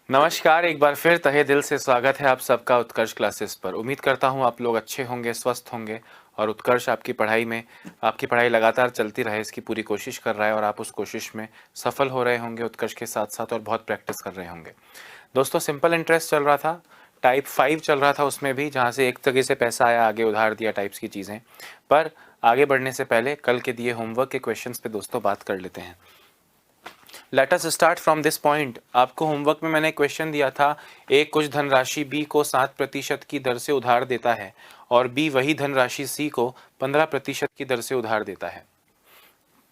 नमस्कार, एक बार फिर तहे दिल से स्वागत है आप सबका उत्कर्ष क्लासेस पर। उम्मीद करता हूँ आप लोग अच्छे होंगे, स्वस्थ होंगे और उत्कर्ष आपकी पढ़ाई लगातार चलती रहे, इसकी पूरी कोशिश कर रहा है और आप उस कोशिश में सफल हो रहे होंगे उत्कर्ष के साथ साथ और बहुत प्रैक्टिस कर रहे होंगे। दोस्तों, सिंपल इंटरेस्ट चल रहा था, टाइप 5 चल रहा था उसमें भी, जहाँ से एक जगह से पैसा आया, आगे उधार दिया, टाइप्स की चीज़ें। पर आगे बढ़ने से पहले कल के दिए होमवर्क के क्वेश्चंस पे दोस्तों बात कर लेते हैं। Let us start from this point. आपको होमवर्क में मैंने क्वेश्चन दिया था, ए कुछ धनराशि बी को 7% की दर से उधार देता है और बी वही धनराशि सी को 15% की दर से उधार देता है।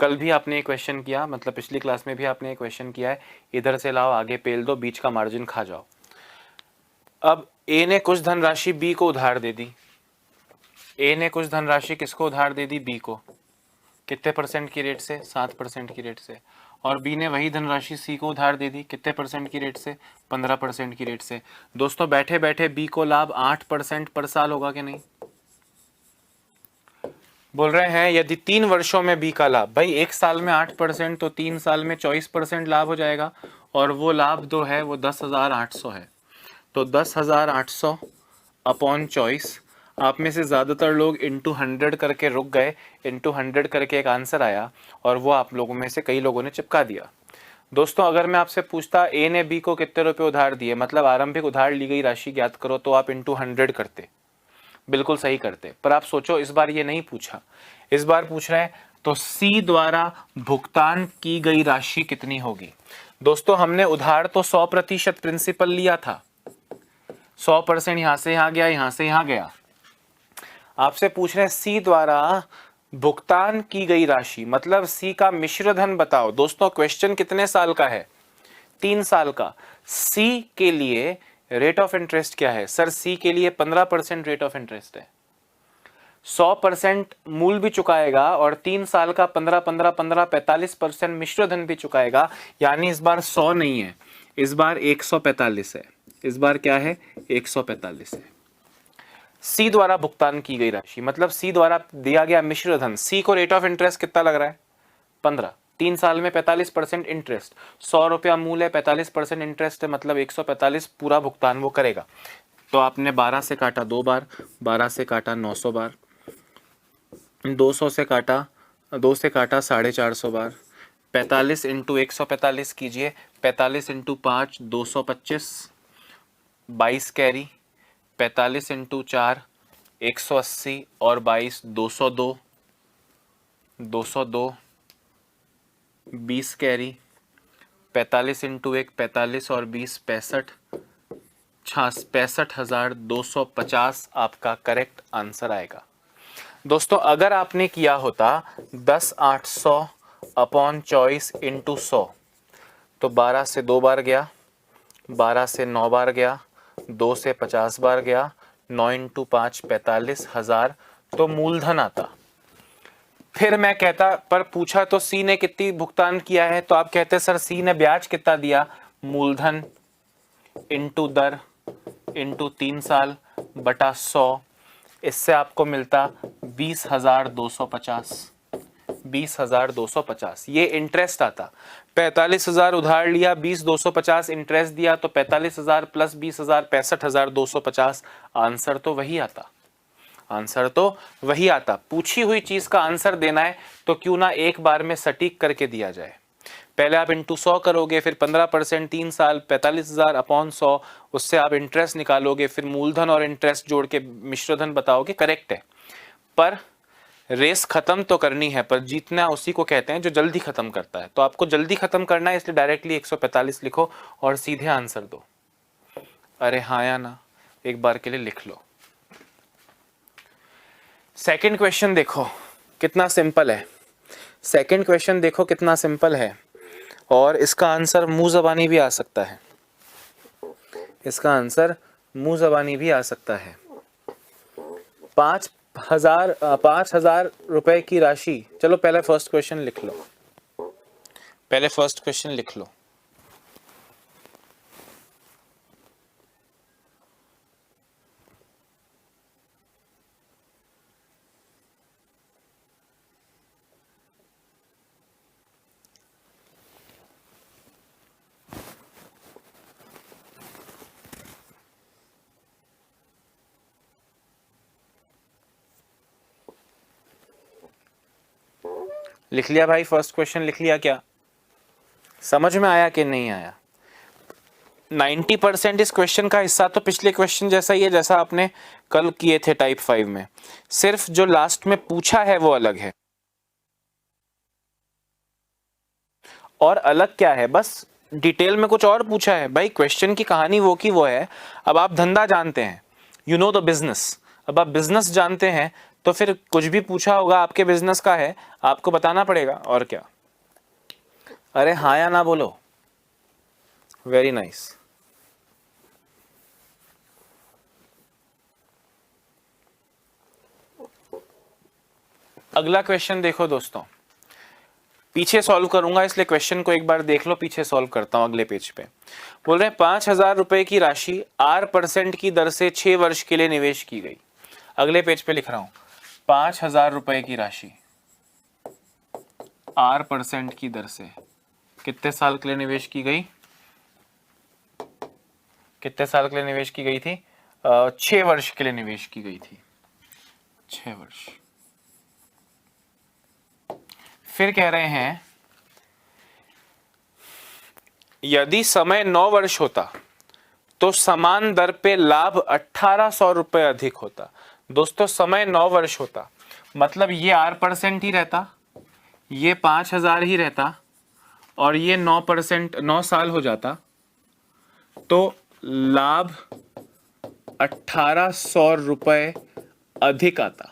कल भी आपने एक क्वेश्चन किया, मतलब पिछली क्लास में भी आपने एक क्वेश्चन किया है, इधर से लाओ, आगे पेल दो, बीच का मार्जिन खा जाओ। अब ए ने कुछ धनराशि बी को उधार दे दी। ए ने कुछ धनराशि किसको उधार दे दी? बी को। कितने परसेंट की रेट से? 7% की रेट से। और बी ने वही धनराशि सी को उधार दे दी, कितने परसेंट की रेट से? 15% की रेट से। दोस्तों, बैठे बैठे बी को लाभ 8% पर साल होगा कि नहीं? बोल रहे हैं यदि 3 वर्षों में बी का लाभ, भाई एक साल में 8% तो 3 साल में 24% लाभ हो जाएगा, और वो लाभ जो है वो 10,800 है। तो 10,800 अपॉन 24। आप में से ज़्यादातर लोग इंटू 100 करके रुक गए, इंटू 100 करके एक आंसर आया और वो आप लोगों में से कई लोगों ने चिपका दिया। दोस्तों, अगर मैं आपसे पूछता ए ने बी को कितने रुपए उधार दिए, मतलब आरंभिक उधार ली गई राशि ज्ञात करो, तो आप इंटू 100 करते, बिल्कुल सही करते। पर आप सोचो, इस बार ये नहीं पूछा, इस बार पूछ रहे हैं तो सी द्वारा भुगतान की गई राशि कितनी होगी। दोस्तों, हमने उधार तो 100% प्रिंसिपल लिया था, 100% यहां से यहां गया, यहां से यहां गया। आपसे पूछ रहे हैं सी द्वारा भुगतान की गई राशि, मतलब सी का मिश्र धन बताओ। दोस्तों, क्वेश्चन कितने साल का है? 3 साल का। सी के लिए रेट ऑफ इंटरेस्ट क्या है? सर, सी के लिए 15% रेट ऑफ इंटरेस्ट है। 100% मूल भी चुकाएगा और 3 साल का 15 15 15 45% मिश्र धन भी चुकाएगा। यानी इस बार 100 नहीं है, इस बार 145 है। इस बार क्या है? 145 है। सी द्वारा भुगतान की गई राशि, मतलब सी द्वारा दिया गया मिश्र धन। सी को रेट ऑफ इंटरेस्ट कितना लग रहा है? 15। 3 साल में 45% इंटरेस्ट, 100 रुपया मूल है, 45% इंटरेस्ट है, मतलब 145 पूरा भुगतान वो करेगा। तो आपने 12 से काटा 2 बार, 12 से काटा 900 बार, 200 से काटा 2 से काटा 450 बार, 45 इंटू 145 कीजिए, 45 इंटू 5 225, 22 कैरी, 45 इंटू 4 180 और 22 202, 202, 20 कैरी, 45 इंटू 1 45 और 20 65, 65,250 आपका करेक्ट आंसर आएगा। दोस्तों, अगर आपने किया होता 10,800 अपॉन 24 इंटू 100, तो 12 से 2 बार गया, 12 से 9 बार गया, 2 से 50 बार गया, 9 इंटू 5 45,000, तो मूलधन आता। फिर मैं कहता, पर पूछा तो सी ने कितनी भुगतान किया है, तो आप कहते सर सी ने ब्याज कितना दिया? मूलधन इंटू दर इंटू 3 साल बटा 100, इससे आपको मिलता 20,250। 20,250 ये इंटरेस्ट आता। 45,000 उधार लिया, 20,250 इंटरेस्ट दिया, तो 45,000 प्लस 20,000 65,250। आंसर तो वही आता, आंसर तो वही आता। पूछी हुई चीज का आंसर देना है तो क्यों ना एक बार में सटीक करके दिया जाए। पहले आप इंटू 100 करोगे, फिर 15%, 3 साल, 45,000 अपॉन 100, उससे आप इंटरेस्ट निकालोगे, फिर मूलधन और इंटरेस्ट जोड़ के मिश्रधन बताओगे। करेक्ट है, पर रेस खत्म तो करनी है, पर जीतना उसी को कहते हैं जो जल्दी खत्म करता है। तो आपको जल्दी खत्म करना है, इसलिए डायरेक्टली 145 लिखो और सीधे आंसर दो। अरे हाँ या ना, एक बार के लिए लिख लो। सेकंड क्वेश्चन देखो कितना सिंपल है। सेकंड क्वेश्चन देखो कितना सिंपल है, और इसका आंसर मुंह जबानी भी आ सकता है। इसका आंसर मुंह जबानी भी आ सकता है। 5,000 रुपए की राशि। चलो पहले फर्स्ट क्वेश्चन लिख लो, पहले फर्स्ट क्वेश्चन लिख लो। लिख लिया भाई, फर्स्ट क्वेश्चन लिख लिया क्या? समझ में आया कि नहीं आया? 90% इस क्वेश्चन का हिस्सा तो पिछले क्वेश्चन जैसा ही है जैसा आपने कल किए थे टाइप 5 में, सिर्फ जो लास्ट में पूछा है वो अलग है। और अलग क्या है, बस डिटेल में कुछ और पूछा है भाई। क्वेश्चन की कहानी वो की वो है। अब आप धंधा जानते हैं, यू नो द बिजनेस। अब आप बिजनेस जानते हैं तो फिर कुछ भी पूछा होगा आपके बिजनेस का है, आपको बताना पड़ेगा, और क्या। अरे हाँ या ना बोलो। Very nice. अगला क्वेश्चन देखो दोस्तों, पीछे सॉल्व करूंगा इसलिए क्वेश्चन को एक बार देख लो, पीछे सॉल्व करता हूं अगले पेज पे। बोल रहे हैं 5,000 रुपए की राशि R% की दर से 6 वर्ष के लिए निवेश की गई। अगले पेज पे लिख रहा हूं, 5,000 रुपए की राशि R% की दर से कितने साल के लिए निवेश की गई? कितने साल के लिए निवेश की गई थी? 6 वर्ष के लिए निवेश की गई थी, 6 वर्ष। फिर कह रहे हैं यदि समय 9 वर्ष होता तो समान दर पे लाभ 1,800 रुपए अधिक होता। दोस्तों समय 9 वर्ष होता मतलब ये R% ही रहता, ये 5,000 ही रहता, और ये 9%, 9 साल हो जाता, तो लाभ 1,800 रुपए अधिक आता।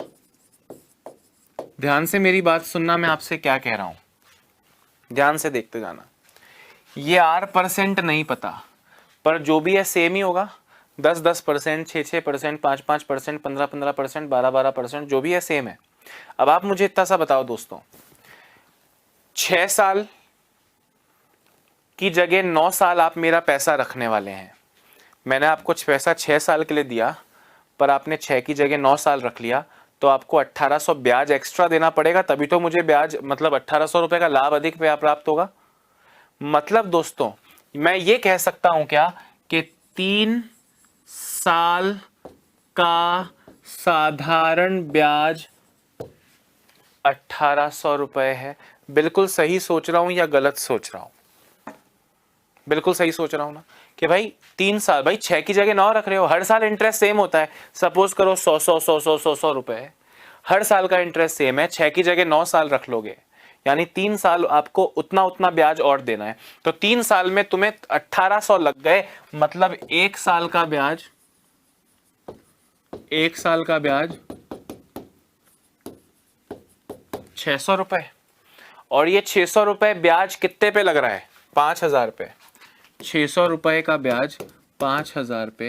ध्यान से मेरी बात सुनना, मैं आपसे क्या कह रहा हूं, ध्यान से देखते जाना। ये R% नहीं पता, पर जो भी है सेम ही होगा। 10-10%, 6-6%, 5-5%, 15-15%, 12-12%, जो भी है सेम है। अब आप मुझे इतना सा बताओ दोस्तों, 6 साल की जगह 9 साल आप मेरा पैसा रखने वाले हैं। मैंने आपको पैसा 6 साल के लिए दिया, पर आपने 6 की जगह 9 साल रख लिया, तो आपको 1,800 ब्याज एक्स्ट्रा देना पड़ेगा, तभी तो मुझे ब्याज मतलब 1,800 रुपए का लाभ अधिक प्राप्त होगा। मतलब दोस्तों मैं ये कह सकता हूं क्या कि 3 साल का साधारण ब्याज 1,800 रुपए है। बिल्कुल सही सोच रहा हूं या गलत सोच रहा हूं? बिल्कुल सही सोच रहा हूं ना कि भाई 3 साल, भाई 6 की जगह 9 रख रहे हो, हर साल इंटरेस्ट सेम होता है। सपोज करो 100 रुपए, हर साल का इंटरेस्ट सेम है, 6 की जगह 9 साल रख लोगे, यानी 3 साल आपको उतना ब्याज और देना है। तो 3 साल में तुम्हें 1,800 लग गए, मतलब 1 साल का ब्याज, 1 साल का ब्याज 600 रुपए। और ये 600 रुपए ब्याज कितने पे लग रहा है? 5,000 पे। 600 रुपए का ब्याज 5,000 पे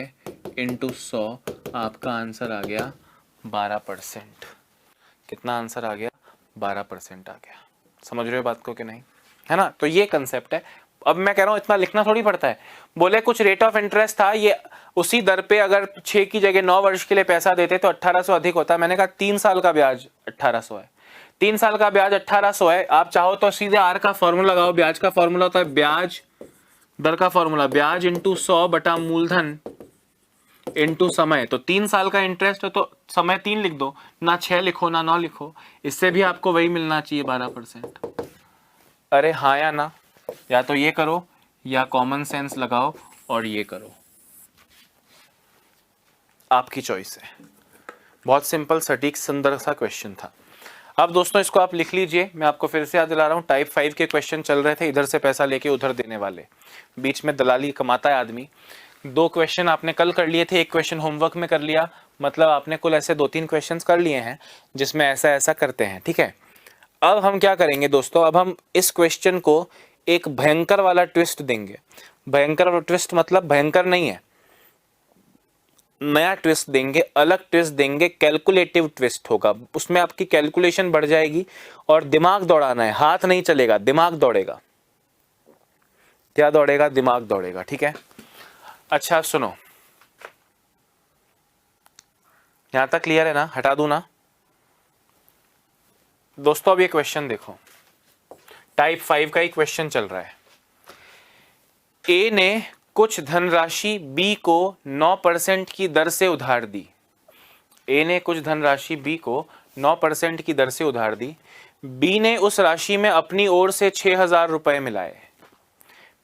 इंटू 100, आपका आंसर आ गया 12%। कितना आंसर आ गया? 12% आ गया। समझ रहे हो बात को कि नहीं? है ना? तो ये कंसेप्ट है। अब मैं कह रहा हूं इतना लिखना थोड़ी पड़ता है। बोले कुछ रेट ऑफ इंटरेस्ट था, ये उसी दर पे अगर 6 की जगह 9 वर्ष के लिए पैसा देते तो 1,800 अधिक होता। मैंने कहा 3 साल का ब्याज 1,800 है, 3 साल का ब्याज 1,800 है। आप चाहो तो सीधे आर का फॉर्मूला लगाओ। ब्याज का फॉर्मूला होता है ब्याज दर का फॉर्मूला, ब्याज इंटू 100 बटा मूलधन इंटू समय। तो 3 साल का इंटरेस्ट है तो समय 3 लिख दो, ना 6 लिखो ना 9 लिखो, इससे भी आपको वही मिलना चाहिए 12%। अरे हाँ या ना? या तो ये करो या कॉमन सेंस लगाओ और ये करो, आपकी चॉइस है। बहुत सिंपल सटीक सुंदर सा क्वेश्चन था। अब दोस्तों इसको आप लिख लीजिए, मैं आपको फिर से याद दिला रहा हूँ। टाइप 5 के क्वेश्चन चल रहे थे, इधर से पैसा लेके उधर देने वाले, बीच में दलाली कमाता है आदमी। 2 क्वेश्चन आपने कल कर लिए थे, 1 क्वेश्चन होमवर्क में कर लिया, मतलब आपने कुल ऐसे 2-3 क्वेश्चंस कर लिए हैं जिसमें ऐसा ऐसा करते हैं। ठीक है, अब हम क्या करेंगे दोस्तों, अब हम इस क्वेश्चन को एक भयंकर वाला ट्विस्ट देंगे। भयंकर वाला ट्विस्ट मतलब भयंकर नहीं है, नया ट्विस्ट देंगे, अलग ट्विस्ट देंगे, कैलकुलेटिव ट्विस्ट होगा। उसमें आपकी कैलकुलेशन बढ़ जाएगी और दिमाग दौड़ाना है, हाथ नहीं चलेगा, दिमाग दौड़ेगा। क्या दौड़ेगा? दिमाग दौड़ेगा। ठीक है, अच्छा सुनो, यहां तक क्लियर है ना? हटा दूं ना? दोस्तों अब ये क्वेश्चन देखो, टाइप 5 का ही क्वेश्चन चल रहा है। ए ने कुछ धनराशि बी को 9% की दर से उधार दी। ए ने कुछ धनराशि बी को 9% की दर से उधार दी। बी ने उस राशि में अपनी ओर से 6,000 रुपए मिलाए।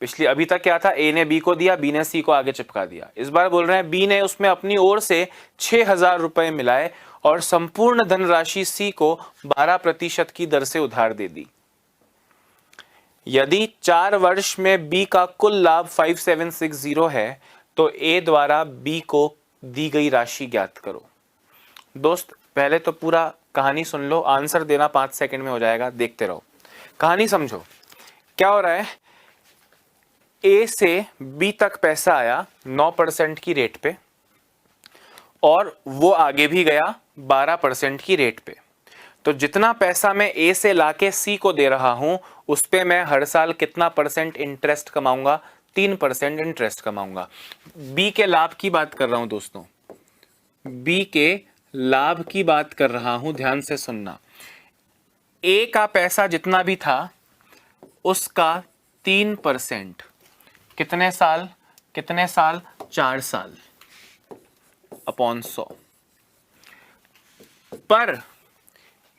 पिछली अभी तक क्या था, ए ने बी को दिया, बी ने सी को आगे चिपका दिया। इस बार बोल रहे हैं बी ने उसमें अपनी ओर से 6,000 रुपए मिलाए और संपूर्ण धनराशि सी को 12% की दर से उधार दे दी। यदि 4 वर्ष में बी का कुल लाभ 5760 है तो ए द्वारा बी को दी गई राशि ज्ञात करो। दोस्त पहले तो पूरा कहानी सुन लो, आंसर देना 5 सेकंड में हो जाएगा, देखते रहो। कहानी समझो, क्या हो रहा है, ए से बी तक पैसा आया 9% की रेट पे और वो आगे भी गया 12% की रेट पे। तो जितना पैसा मैं ए से लाके सी को दे रहा हूं उस पे मैं हर साल कितना परसेंट इंटरेस्ट कमाऊंगा, 3% इंटरेस्ट कमाऊंगा। बी के लाभ की बात कर रहा हूं दोस्तों, बी के लाभ की बात कर रहा हूं, ध्यान से सुनना। ए का पैसा जितना भी था उसका 3%, कितने साल, 4 साल अपॉन 100। पर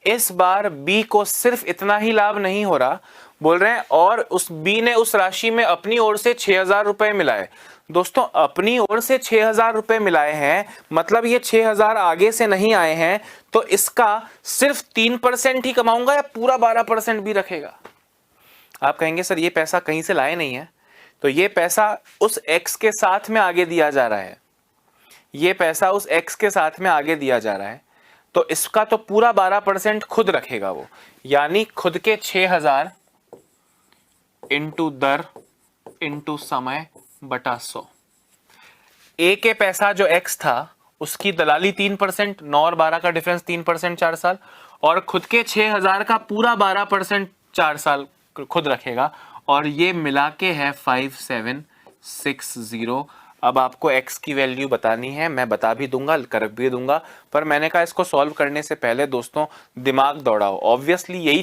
इस बार बी को सिर्फ इतना ही लाभ नहीं हो रहा, बोल रहे हैं और उस बी ने उस राशि में अपनी ओर से 6,000 रुपए मिलाए। दोस्तों अपनी ओर से 6,000 रुपए मिलाए हैं, मतलब ये 6,000 आगे से नहीं आए हैं, तो इसका सिर्फ 3% ही कमाऊंगा या पूरा 12% भी रखेगा। आप कहेंगे सर ये पैसा कहीं से लाए नहीं है, तो ये पैसा उस x के साथ में आगे दिया जा रहा है, ये पैसा उस x के साथ में आगे दिया जा रहा है, तो इसका तो पूरा 12% खुद रखेगा वो, यानी खुद के 6,000 इंटू दर इंटू समय बटा 100। ए के पैसा जो x था उसकी दलाली 3%, 9 और 12 का डिफरेंस 3% 4 साल, और खुद के 6,000 का पूरा 12% 4 साल खुद रखेगा, और ये मिला के है 5760। अब आपको x की वैल्यू बतानी है, मैं बता भी दूंगा, कर भी दूंगा, पर मैंने कहा इसको सॉल्व करने से पहले दोस्तों दिमाग दौड़ाओ। ऑब्वियसली यही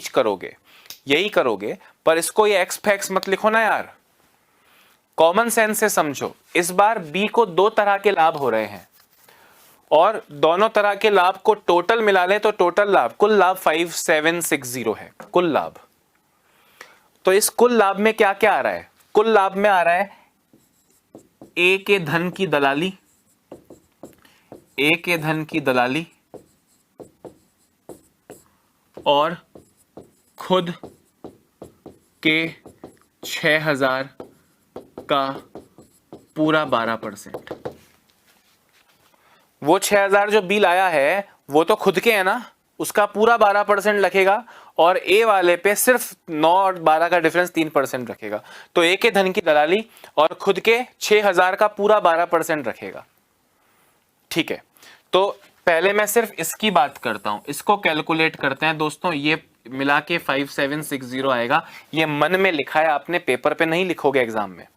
करोगे, पर इसको ये x फैक्स मत लिखो ना यार, कॉमन सेंस से समझो। इस बार b को 2 तरह के लाभ हो रहे हैं और दोनों तरह के लाभ को टोटल मिला लें तो टोटल लाभ, कुल लाभ 5760 है, कुल लाभ। तो इस कुल लाभ में क्या क्या आ रहा है, कुल लाभ में आ रहा है ए के धन की दलाली, ए के धन की दलाली और खुद के 6,000 का पूरा 12%। वो 6,000 जो बिल आया है वो तो खुद के है ना, उसका पूरा 12% रखेगा, और ए वाले पे सिर्फ 9 और 12 का डिफरेंस 3% रखेगा। तो ए के धन की दलाली और खुद के 6,000 का पूरा 12% रखेगा। ठीक है, तो पहले मैं सिर्फ इसकी बात करता हूं, इसको कैलकुलेट करते हैं दोस्तों। ये मिला के 5760 आएगा, ये मन में लिखा है आपने, पेपर पे नहीं लिखोगे एग्जाम में।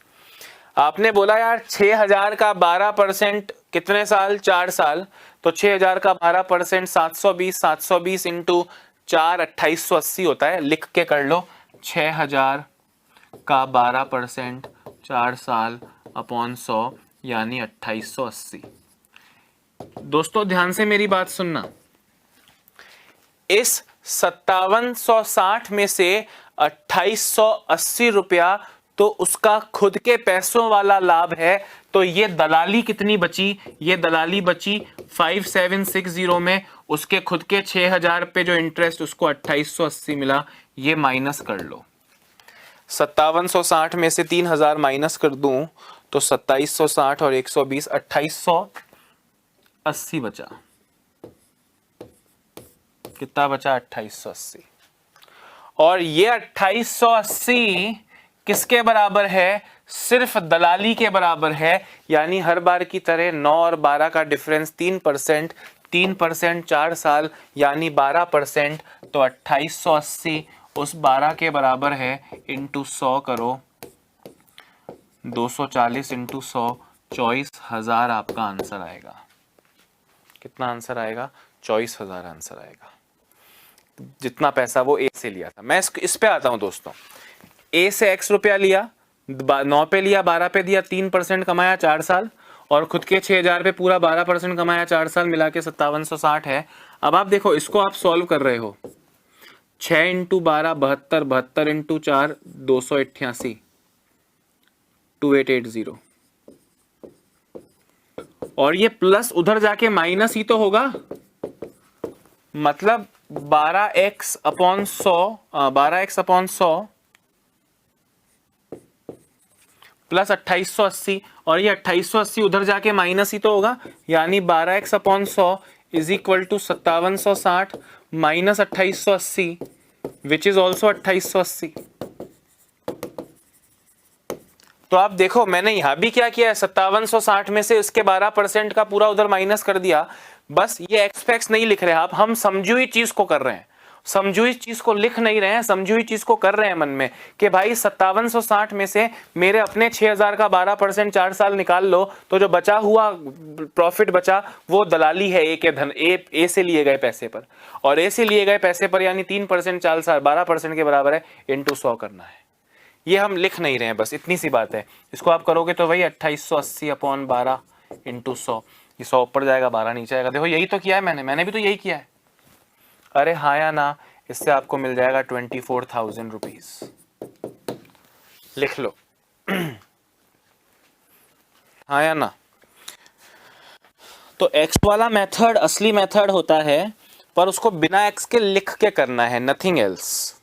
आपने बोला यार 6,000 का 12% कितने साल, 4 साल, तो 6,000 का 12% 720 इंटू 4 2880 होता है, लिख के कर लो। 6,000 का 12% 4 साल अपॉन 100 यानी 2880। दोस्तों ध्यान से मेरी बात सुनना, इस 5760 में से 2880 रुपया तो उसका खुद के पैसों वाला लाभ है, तो ये दलाली कितनी बची, ये दलाली बची 5760 में, उसके खुद के 6,000 पे जो इंटरेस्ट उसको 2880 मिला, ये माइनस कर लो। 5760 में से 3,000 माइनस कर दूं तो 2760 और 120 2880 बचा। कितना बचा, 2880। और ये 2880 किसके बराबर है, सिर्फ दलाली के बराबर है, यानी हर बार की तरह 9 और 12 का डिफरेंस 3%, 3% 4 साल यानी 12%, तो 2880 उस 12 के बराबर है, इंटू 100 करो, 240 इंटू 100, 24,000 आपका आंसर आएगा। कितना आंसर आएगा, 24,000 आंसर आएगा, जितना पैसा वो ए से लिया था। मैं इस पे आता हूं दोस्तों, ए से x रुपया लिया, 9 पे लिया, 12 पे दिया, 3% कमाया 4 साल, और खुद के 6,000 पे पूरा 12% कमाया 4 साल, मिला के 5760 है। अब आप देखो इसको आप सॉल्व कर रहे हो, 6 इंटू 12 72, 72 इंटू 4 288, 2880। और ये प्लस उधर जाके माइनस ही तो होगा, मतलब 12x upon 100, 12x upon 100 plus 2880, और ये 2880 उधर जाके माइनस ही तो होगा, यानी 12x upon 100 is equal to 5760 minus 2880 which is also 2880। तो आप देखो मैंने यहां भी क्या किया है, 5760 में से इसके 12% का पूरा उधर माइनस कर दिया। बस ये एक्स फैक्स नहीं लिख रहे आप, हम समझी हुई चीज को कर रहे हैं, समझी हुई चीज को लिख नहीं रहे हैं, समझी हुई चीज को कर रहे हैं मन में कि भाई 5760 में से मेरे अपने 6000 का 12% 4 साल निकाल लो, तो जो बचा हुआ प्रॉफिट बचा वो दलाली है ए के धन, ए से लिए गए पैसे पर, और ए से लिए गए पैसे पर यानी 3% 4 साल 12% के बराबर है, इंटू 100 करना है। ये हम लिख नहीं रहे हैं, बस इतनी सी बात है। इसको आप करोगे तो वही 2880 अपॉन 12 इंटू 100, ये 100 ऊपर जाएगा 12 नीचे आएगा। देखो यही तो किया है मैंने भी तो यही किया है। अरे हाँ या ना, इससे आपको मिल जाएगा 24,000 रुपीज, लिख लो। हाँ या ना। तो एक्स वाला मेथड असली मेथड होता है, पर उसको बिना एक्स के लिख के करना है, नथिंग एल्स।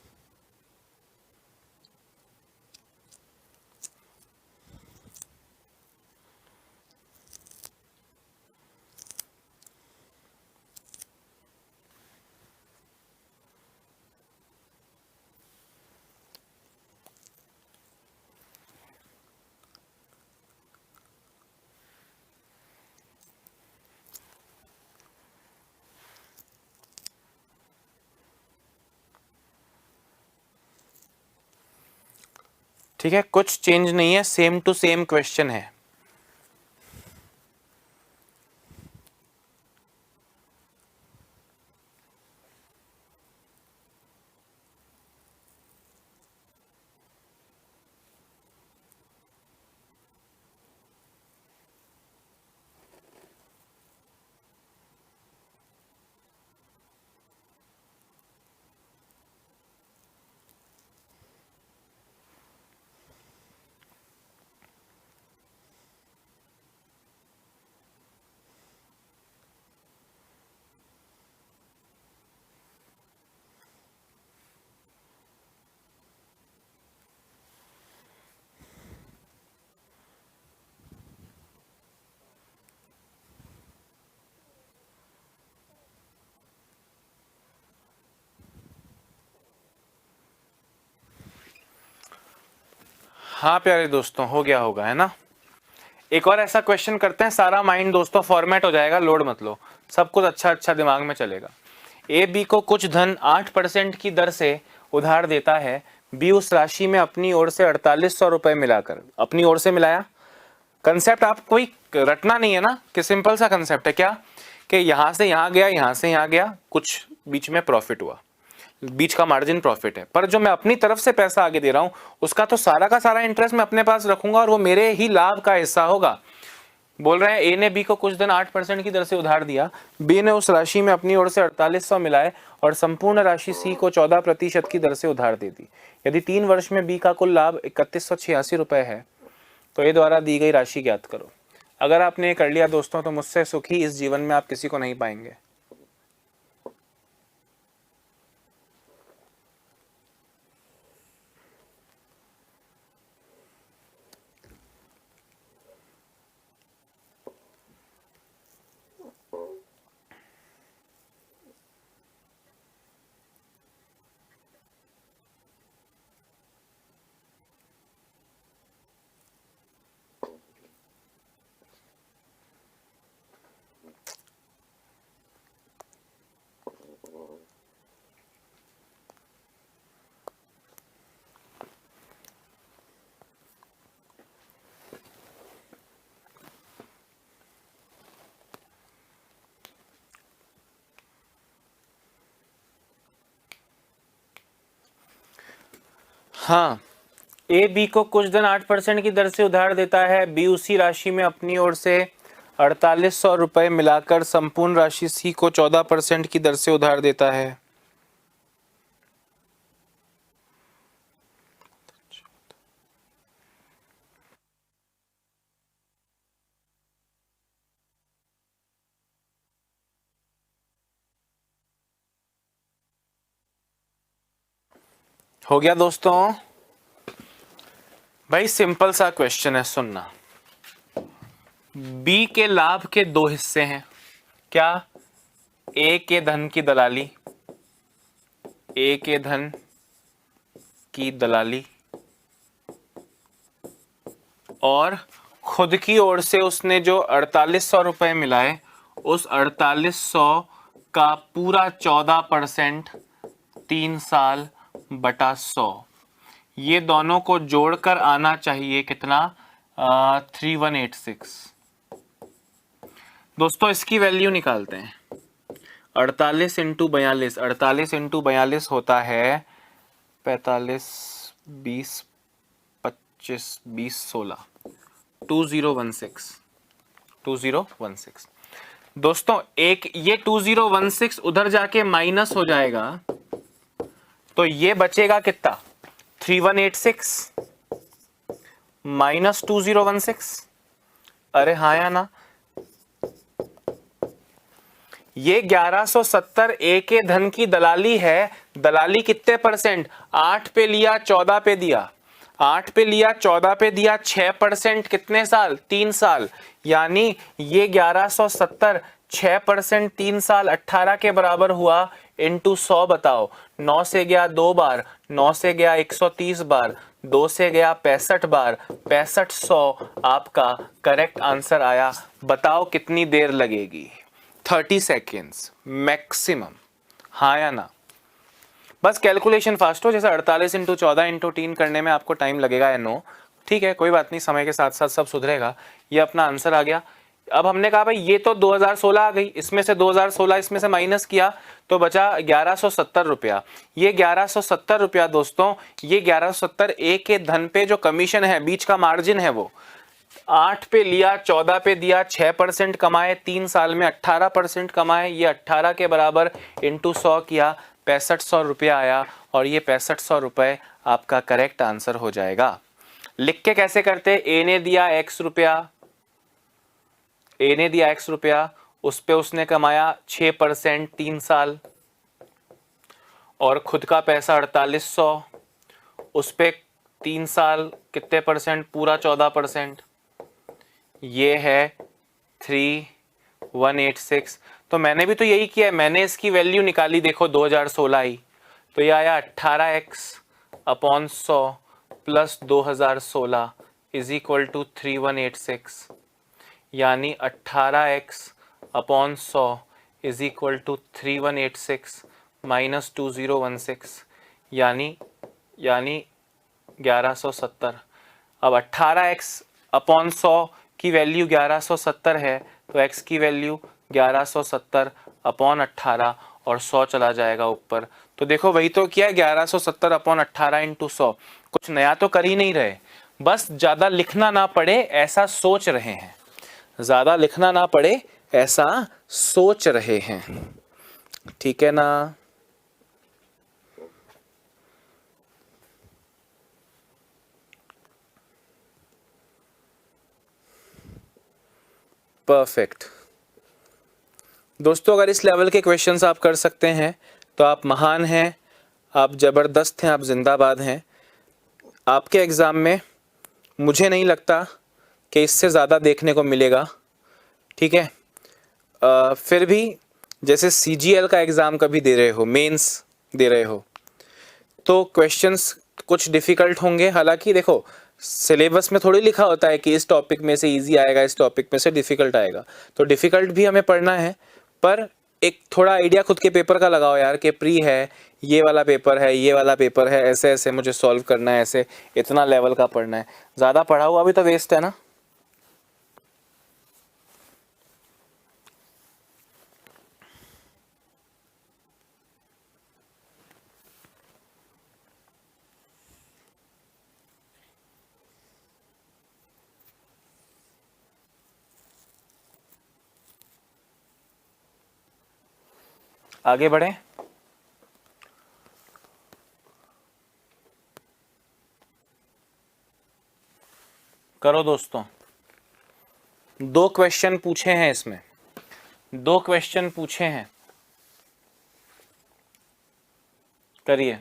ठीक है, कुछ चेंज नहीं है, सेम टू सेम क्वेश्चन है। हाँ प्यारे दोस्तों, हो गया होगा, है ना। एक और ऐसा क्वेश्चन करते हैं, सारा माइंड दोस्तों फॉर्मेट हो जाएगा, लोड मत लो, सब कुछ अच्छा अच्छा दिमाग में चलेगा। ए बी को कुछ धन 8% की दर से उधार देता है, बी उस राशि में अपनी ओर से 4800 रुपए मिलाकर, अपनी ओर से मिलाया। कंसेप्ट आप कोई रटना नहीं है ना, कि सिंपल सा कंसेप्ट है क्या, कि यहां से यहां गया, यहां से यहां गया, कुछ बीच में प्रॉफिट हुआ, बीच का मार्जिन प्रॉफिट है, पर जो मैं अपनी तरफ से पैसा आगे दे रहा हूं उसका तो सारा का सारा इंटरेस्ट मैं अपने पास रखूंगा और वो मेरे ही लाभ का हिस्सा होगा। बोल रहे हैं ए ने बी को कुछ दिन 8% की दर से उधार दिया, बी ने उस राशि में अपनी ओर से 4800 मिलाए और संपूर्ण राशि सी को 14% की दर से उधार दे दी। यदि 3 वर्ष में बी का कुल लाभ 3186 रुपए है तो ए द्वारा दी गई राशि ज्ञात करो। अगर आपने ये कर लिया दोस्तों तो मुझसे सुखी इस जीवन में आप किसी को नहीं पाएंगे। हाँ, ए बी को कुछ दिन 8% की दर से उधार देता है, बी उसी राशि में अपनी ओर से 4800 रुपए मिलाकर संपूर्ण राशि सी को 14% की दर से उधार देता है। हो गया दोस्तों? भाई सिंपल सा क्वेश्चन है, सुनना। बी के लाभ के दो हिस्से हैं। क्या? ए के धन की दलाली, ए के धन की दलाली, और खुद की ओर से उसने जो 4800 रुपए मिलाए, उस 4800 का पूरा 14% 3 साल बटा 100, ये दोनों को जोड़कर आना चाहिए कितना? 3186। दोस्तों इसकी वैल्यू निकालते हैं। 48 इंटू 42, 48 इंटू 42 होता है 45, 20, 25, 20, 16, 2016, 2016। दोस्तों एक ये 2016 उधर जाके माइनस हो जाएगा, तो ये बचेगा कितना? 3186 माइनस 2016। अरे हाँ या ना? ये 1170 ए के धन की दलाली है। दलाली कितने परसेंट? 8 पे लिया, 14 पे दिया, 8 पे लिया, 14 पे दिया, 6% कितने साल? 3 साल। यानी ये 1170 6% 3 साल 18 के बराबर हुआ, इंटू 100 बताओ। 9 से गया 2 बार, 9 से गया 130 बार, 2 से गया 65 बार, 6500 आपका करेक्ट आंसर आया। बताओ कितनी देर लगेगी? 30 सेकेंड्स मैक्सिमम। हाँ या ना? बस कैलकुलेशन फास्ट हो, जैसे 48 इंटू 14 इंटू 3 करने में आपको टाइम लगेगा या नो, ठीक है, कोई बात नहीं, समय के साथ साथ सब सुधरेगा। ये अपना आंसर आ गया। अब हमने कहा भाई ये तो 2016 आ गई, इसमें से 2016 इसमें से माइनस किया तो बचा 1170 रुपया। ये 1170 रुपया दोस्तों, ये 1170 ए के धन पे जो कमीशन है, बीच का मार्जिन है, वो 8 पे लिया, 14 पे दिया, 6% कमाए, 3 साल में 18% कमाए, ये 18 के बराबर इंटू 100 किया, 6500 रुपया आया, और ये 6500 रुपये आपका करेक्ट आंसर हो जाएगा। लिख के कैसे करते? ए ने दिया x रुपया, ए ने दिया x रुपया, उस पे उसने कमाया 6% 3 साल, और खुद का पैसा 4800, उस पे 3 साल कितने परसेंट? पूरा 14%, ये है 3186। तो मैंने भी तो यही किया है, मैंने इसकी वैल्यू निकाली, देखो 2016 आई, तो ये आया 18x upon 100 plus 2016 is equal to 3186, यानी 18x upon 100 is equal to 3186 minus 2016, यानी 1170। अब 18x अपॉन 100 की वैल्यू 1170 है, तो x की वैल्यू 1170 अपॉन 18, और 100 चला जाएगा ऊपर। तो देखो वही तो किया, 1170 अपॉन 18 इंटू 100। कुछ नया तो कर ही नहीं रहे, बस ज़्यादा लिखना ना पड़े ऐसा सोच रहे हैं, ज़्यादा लिखना ना पड़े ऐसा सोच रहे हैं, ठीक है ना? परफेक्ट दोस्तों, अगर इस लेवल के क्वेश्चंस आप कर सकते हैं तो आप महान हैं, आप ज़बरदस्त हैं, आप जिंदाबाद हैं। आपके एग्ज़ाम में मुझे नहीं लगता कि इससे ज़्यादा देखने को मिलेगा, ठीक है? फिर भी जैसे CGL का एग्ज़ाम कभी दे रहे हो, मेंस दे रहे हो, तो क्वेश्चंस कुछ डिफ़िकल्ट होंगे। हालांकि देखो सिलेबस में थोड़ी लिखा होता है कि इस टॉपिक में से इजी आएगा, इस टॉपिक में से डिफ़िकल्ट आएगा, तो डिफ़िकल्ट भी हमें पढ़ना है, पर एक थोड़ा आइडिया खुद के पेपर का लगाओ यार, कि प्री है, ये वाला पेपर है, ये वाला पेपर है, ऐसे ऐसे मुझे सॉल्व करना है, ऐसे इतना लेवल का पढ़ना है। ज़्यादा पढ़ा हुआ भी तो वेस्ट है ना। आगे बढ़ें। करो दोस्तों, 2 क्वेश्चन पूछे हैं इसमें, 2 क्वेश्चन पूछे हैं, करिए।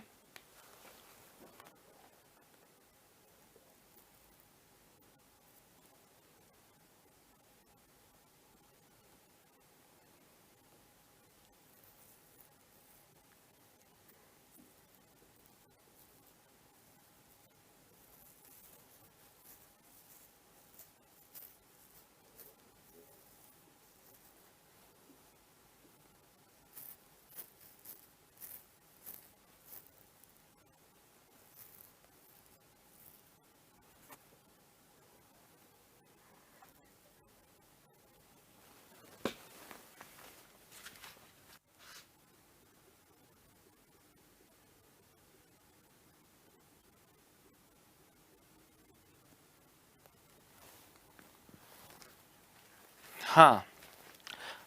हाँ,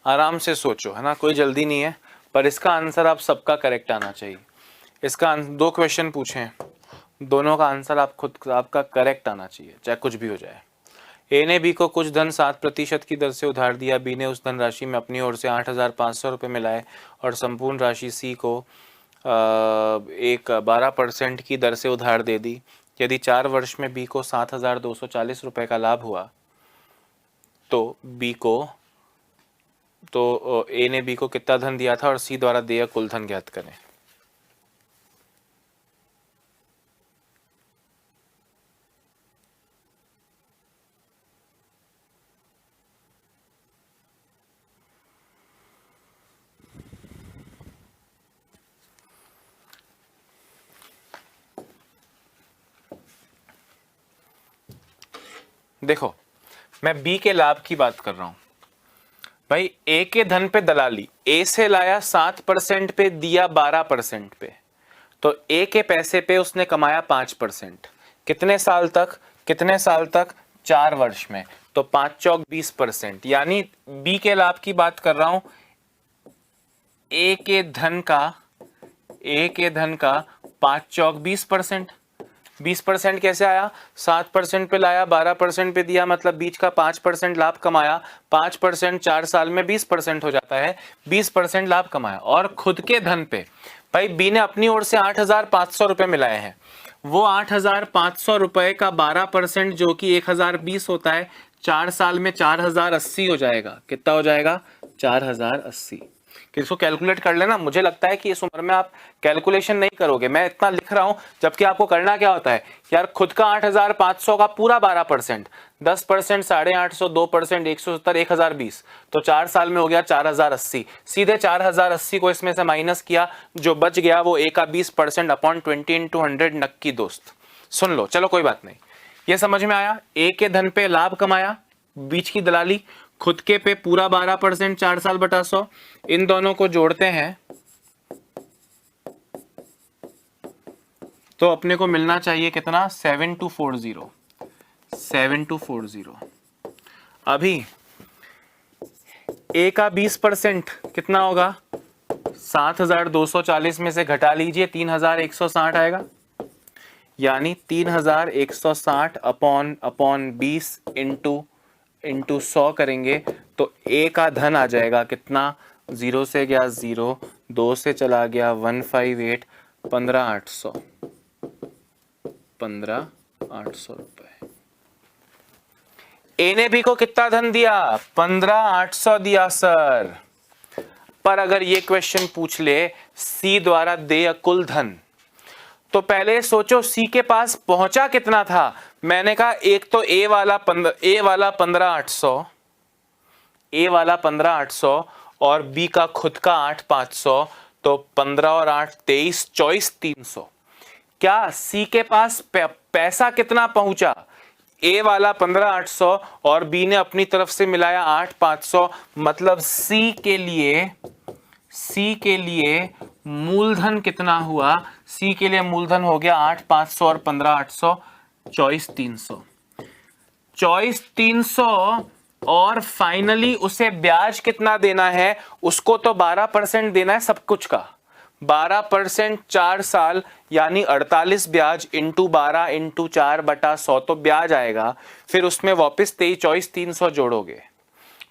आराम से सोचो, है ना, कोई जल्दी नहीं है, पर इसका आंसर आप सबका करेक्ट आना चाहिए। इसका 2 क्वेश्चन पूछे हैं, दोनों का आंसर आप खुद आपका करेक्ट आना चाहिए, चाहे कुछ भी हो जाए। ए ने बी को कुछ धन 7% की दर से उधार दिया। बी ने उस धनराशि में अपनी ओर से 8,500 रुपये मिलाए और संपूर्ण राशि सी को एक 12% की दर से उधार दे दी। यदि 4 वर्ष में बी को 7,240 रुपये का लाभ हुआ तो ए ने बी को कितना धन दिया था और सी द्वारा देय कुल धन ज्ञात करें। देखो, मैं बी के लाभ की बात कर रहा हूं भाई। ए के धन पे दलाली, ए से लाया 7% पे, दिया 12% पे, तो ए के पैसे पे उसने कमाया 5%। कितने साल तक? 4 वर्ष में, तो 5 चौक 20%। यानी बी के लाभ की बात कर रहा हूं, ए के धन का 5 चौक 20%। 20% कैसे आया? 7% पे लाया, 12% पे दिया, मतलब बीच का 5% लाभ कमाया। 5% 4 साल में 20% हो जाता है, 20% लाभ कमाया। और खुद के धन पे भाई बी ने अपनी ओर से 8,500 रुपए मिलाए हैं, वो 8,500 रुपए का 12% जो कि 1,020 होता है, 4 साल में 4,080 हो जाएगा। कितना हो जाएगा? 4,080। किसको कैलकुलेट कर लेना। मुझे लगता है कि इस उम्र में आप कैलकुलेशन नहीं करोगे, मैं इतना लिख रहा हूं, जबकि आपको करना क्या होता है यार, खुद का 8,500 का पूरा 12%, 10%, 850, 2%, 170, 1,020, तो 4 साल में हो गया 4,080। सीधे 4,080 को इसमें से माइनस किया, जो बच गया वो ए का 20% अपॉन 20 × 100 नक्की दोस्त। सुन लो, चलो कोई बात नहीं, ये समझ में आया। ए के धन पे लाभ कमाया, बीच की दलाली, खुद के पे पूरा 12%, 4 साल बटा 100। इन दोनों को जोड़ते हैं तो अपने को मिलना चाहिए कितना? 7240। 7240। अभी ए का 20% कितना होगा? 7,240 में से घटा लीजिए, 3,160 आएगा। यानी 3,160 अपॉन 20 इंटू 100 करेंगे तो ए का धन आ जाएगा कितना? 0 से गया 0, 2 से चला गया 158, 15,800। 15,800 रुपए। ए ने बी को कितना धन दिया? 15,800 दिया सर। पर अगर ये क्वेश्चन पूछ ले सी द्वारा देय कुल धन, तो पहले सोचो सी के पास पहुंचा कितना था। मैंने कहा एक तो ए वाला 15,800, ए वाला 15,800 और बी का खुद का 8,500, तो 15 और 8 23, 24,300। क्या सी के पास पैसा कितना पहुंचा? ए वाला 15,800 और बी ने अपनी तरफ से मिलाया 8,500, मतलब सी के लिए मूलधन कितना हुआ? सी के लिए मूलधन हो गया 8,500 और 15,800, 24,300। 24,300 और फाइनली उसे ब्याज कितना देना है? उसको तो 12% देना है सब कुछ का। 12% 4 साल यानी 48 ब्याज इंटू 12 इंटू 4 बटा 100, तो ब्याज आएगा। फिर उसमें वापस 24,300 जोड़ोगे।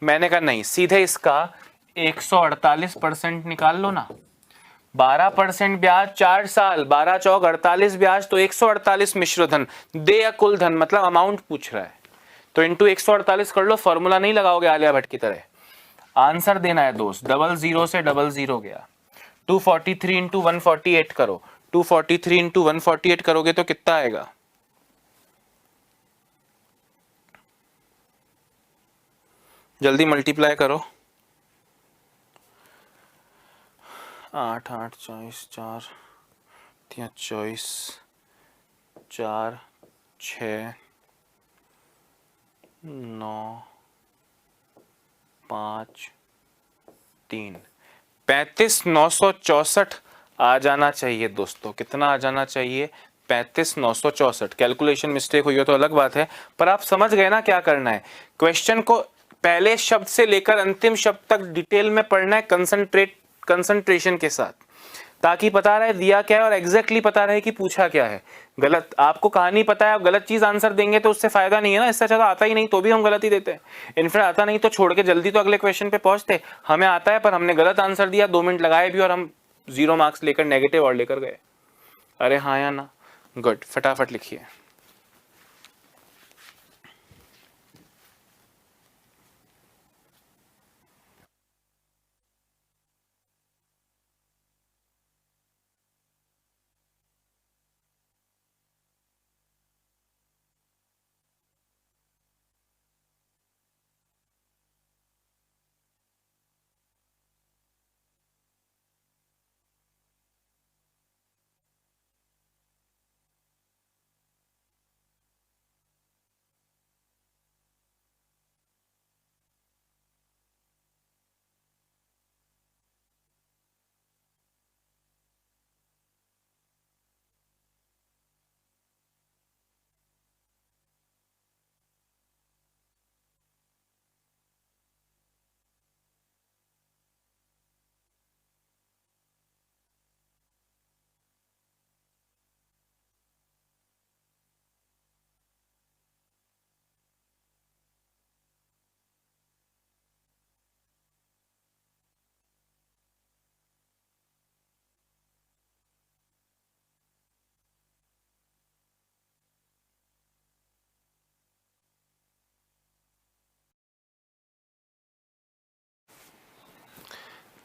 मैंने कहा नहीं, सीधे इसका 148% निकाल लो ना। 12% ब्याज 4 साल, 12 चौक 48 ब्याज, तो 148 मिश्र धन दे या कुल धन, मतलब अमाउंट पूछ रहा है, तो इंटू 148 कर लो। फॉर्मूला नहीं लगाओगे आलिया भट्ट की तरह, आंसर देना है दोस्त। 00 से 00 गया। 243 इंटू 148 करो, 243 इंटू 148 करोगे तो कितना आएगा? जल्दी मल्टीप्लाई करो। 8 8 24 4 24 4 6 9 5 3 35,964 आ जाना चाहिए दोस्तों। कितना आ जाना चाहिए? 35,964। कैलकुलेशन मिस्टेक हुई हो तो अलग बात है, पर आप समझ गए ना क्या करना है। क्वेश्चन को पहले शब्द से लेकर अंतिम शब्द तक डिटेल में पढ़ना है, कंसंट्रेशन के साथ, ताकि पता रहे दिया क्या है और एग्जैक्टली पता रहे कि पूछा क्या है। गलत, आपको कहानी पता है, आप गलत चीज आंसर देंगे तो उससे फायदा नहीं है ना। इससे अच्छा तो आता ही नहीं तो भी हम गलत ही देते हैं। इनफैक्ट आता नहीं तो छोड़ के जल्दी तो अगले क्वेश्चन पे पहुंचते। हमें आता है पर हमने गलत आंसर दिया, 2 मिनट लगाए भी और हम 0 मार्क्स लेकर नेगेटिव और लेकर गए। अरे हाँ या ना? गुड, फटाफट लिखिए।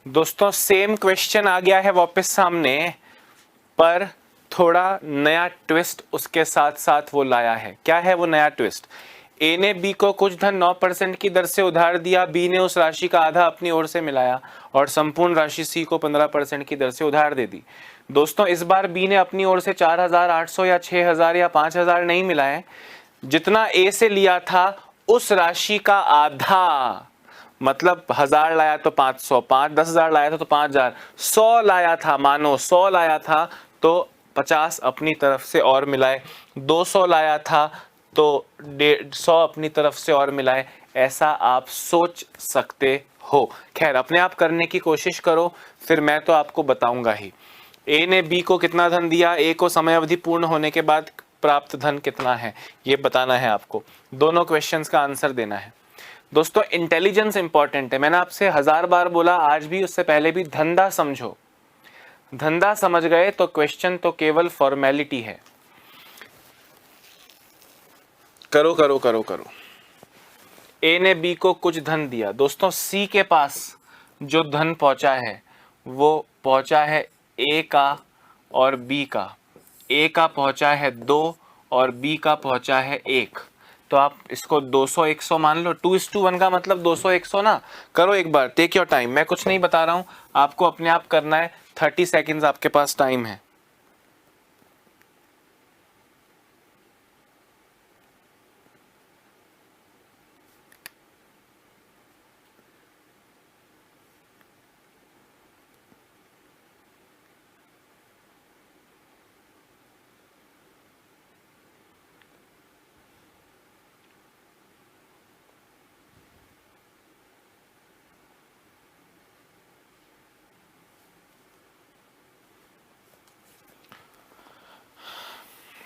दोस्तों सेम क्वेश्चन आ गया है वापस सामने, पर थोड़ा नया ट्विस्ट उसके साथ साथ वो लाया है। क्या है वो नया ट्विस्ट? ए ने बी को कुछ धन 9% की दर से उधार दिया, बी ने उस राशि का आधा अपनी ओर से मिलाया और संपूर्ण राशि सी को 15% की दर से उधार दे दी। दोस्तों इस बार बी ने अपनी ओर से 4,800 या 6,000 या 5,000 नहीं मिलाए, जितना ए से लिया था उस राशि का आधा, मतलब 1,000 लाया तो 500, 10,000 लाया था तो 5,000, 100 लाया था, मानो 100 लाया था तो 50 अपनी तरफ से और मिलाए, 200 लाया था तो 100 अपनी तरफ से और मिलाए। ऐसा आप सोच सकते हो। खैर अपने आप करने की कोशिश करो, फिर मैं तो आपको बताऊंगा ही। ए ने बी को कितना धन दिया, ए को समय अवधि पूर्ण होने के बाद प्राप्त धन कितना है, ये बताना है आपको। दोनों क्वेश्चंस का आंसर देना है। दोस्तों इंटेलिजेंस इंपॉर्टेंट है, मैंने आपसे 1000 बार बोला, आज भी उससे पहले भी, धंधा समझो। धंधा समझ गए तो क्वेश्चन तो केवल फॉर्मेलिटी है। करो करो करो करो। ए ने बी को कुछ धन दिया। दोस्तों सी के पास जो धन पहुंचा है वो पहुंचा है ए का और बी का। ए का पहुंचा है 2 और बी का पहुंचा है 1। तो आप इसको 200-100 मान लो। 2:1 का मतलब 200-100 ना। करो एक बार, टेक योर टाइम, मैं कुछ नहीं बता रहा हूं, आपको अपने आप करना है। 30 सेकेंड्स आपके पास टाइम है।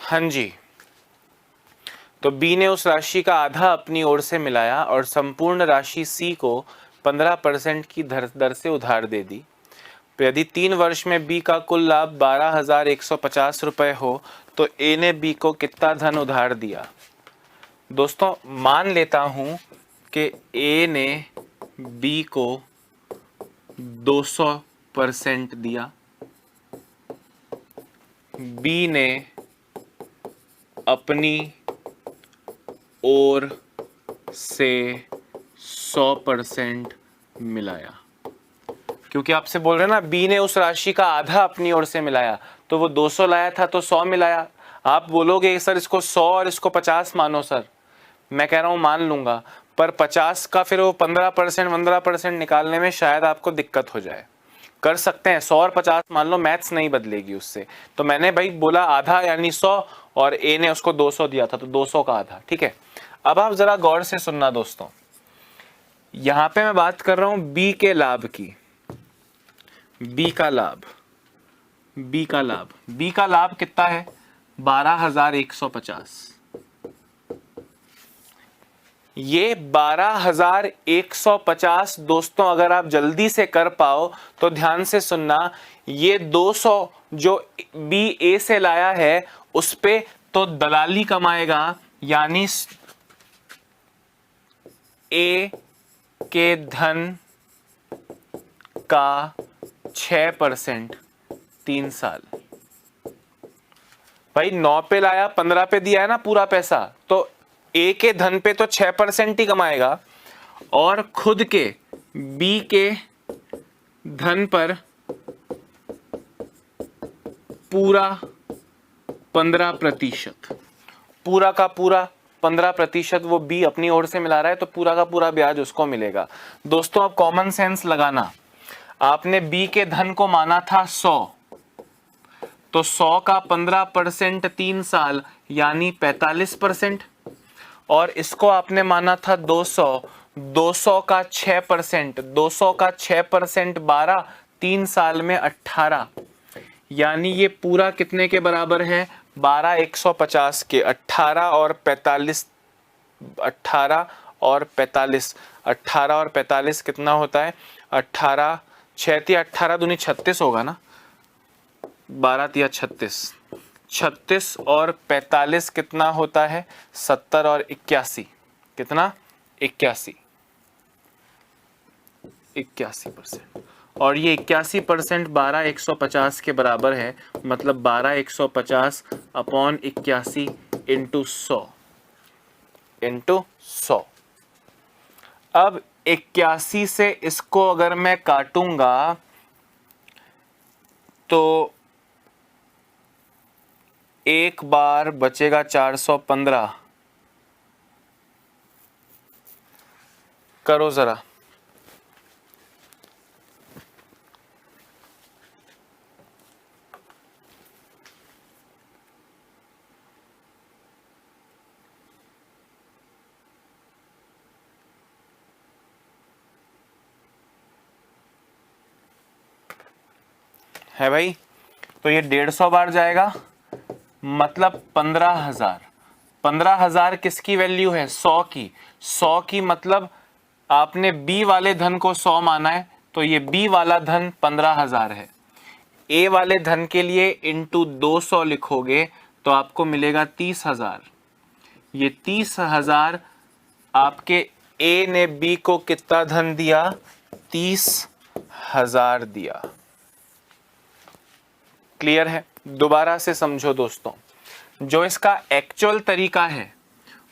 हाँ जी, तो बी ने उस राशि का आधा अपनी ओर से मिलाया और संपूर्ण राशि सी को 15% की दर से उधार दे दी। यदि 3 वर्ष में बी का कुल लाभ 12,150 रुपए हो तो ए ने बी को कितना धन उधार दिया? दोस्तों मान लेता हूं कि ए ने बी को 200% दिया, बी ने अपनी ओर से 100% मिलाया। क्योंकि आपसे बोल रहे हैं ना, बी ने उस राशि का आधा अपनी ओर से मिलाया, तो वो 200 लाया था तो 100 मिलाया। आप बोलोगे सर इसको 100 और इसको 50 मानो। सर मैं कह रहा हूं मान लूंगा, पर 50 का फिर वो 15% निकालने में शायद आपको दिक्कत हो जाए। कर सकते हैं 100 और 50 मान लो, मैथ्स नहीं बदलेगी उससे। तो मैंने भाई बोला आधा यानी 100 और ए ने उसको 200 दिया था तो 200 का आधा। ठीक है, अब आप जरा गौर से सुनना दोस्तों। यहां पे मैं बात कर रहा हूं बी के लाभ की, बी का लाभ, बी का लाभ, बी का लाभ कितना है 12,150। ये 12,150 दोस्तों अगर आप जल्दी से कर पाओ तो ध्यान से सुनना, ये 200 जो बी ए से लाया है उस पे तो दलाली कमाएगा, यानी ए के धन का 6% 3 साल। भाई 9 पे लाया 15 पे दिया है ना पूरा पैसा, तो ए के धन पे तो 6% ही कमाएगा और खुद के बी के धन पर पूरा 15%, पूरा का पूरा 15% वो बी अपनी ओर से मिला रहा है, तो पूरा का पूरा ब्याज उसको मिलेगा। दोस्तों अब कॉमन सेंस लगाना, आपने बी के धन को माना था 100, तो 100 का 15% 3 साल यानी 45%, और इसको आपने माना था 200, 200 का 6%, 200 का 6% 12, 3 साल में 18, यानी ये पूरा कितने के बराबर है 12,150 के। 18 और 45, 18 और 45, 18 और 45 कितना होता है 18, 6 18 दूनी 36 होगा ना, 12 तिया 36, 36 और 45 कितना होता है 70 और 81, कितना 81, 81%, और ये 81% 12,150 के बराबर है, मतलब 12,150 अपॉन 81 इंटू 100, इंटू 100। अब 81 से इसको अगर मैं काटूंगा तो एक बार बचेगा 415, करो जरा। है भाई, तो ये 150 बार जाएगा, मतलब 15,000। 15,000 किसकी वैल्यू है 100 की, 100 की, मतलब आपने बी वाले धन को 100 माना है, तो ये बी वाला धन 15,000 है। ए वाले धन के लिए इंटू 200 लिखोगे तो आपको मिलेगा 30,000। ये 30,000 आपके ए ने बी को कितना धन दिया 30,000 दिया। क्लियर है? दोबारा से समझो दोस्तों, जो इसका एक्चुअल तरीका है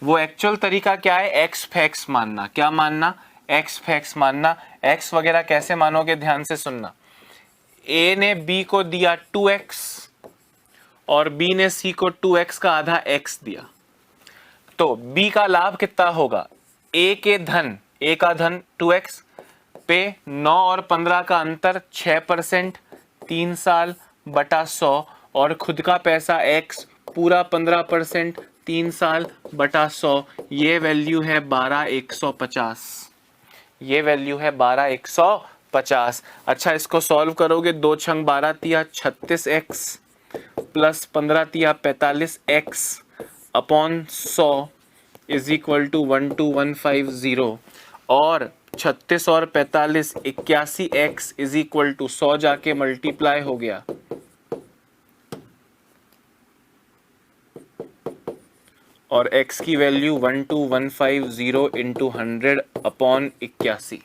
वो एक्चुअल तरीका क्या है, एक्स फैक्स मानना। क्या मानना? एक्स फैक्स मानना। एक्स वगैरह कैसे मानोगे, ध्यान से सुनना। ए ने बी को दिया 2x और बी ने सी को 2x का आधा x दिया, तो बी का लाभ कितना होगा, ए के धन, ए का धन 2x पे 9 और 15 का अंतर 6%, 3 साल बटा 100, और खुद का पैसा x पूरा 15%, 3 साल बटा 100, ये वैल्यू है 12,150। ये वैल्यू है 12,150। अच्छा, इसको सॉल्व करोगे, 2 छंग 12 तिया 36x प्लस 15 तिया 45x upon 100 is equal to 12,150, और 36 और 45 81x इज इक्वल टू 100 जाके मल्टीप्लाई हो गया, और x की वैल्यू 12,150 इंटू 100 अपॉन 81।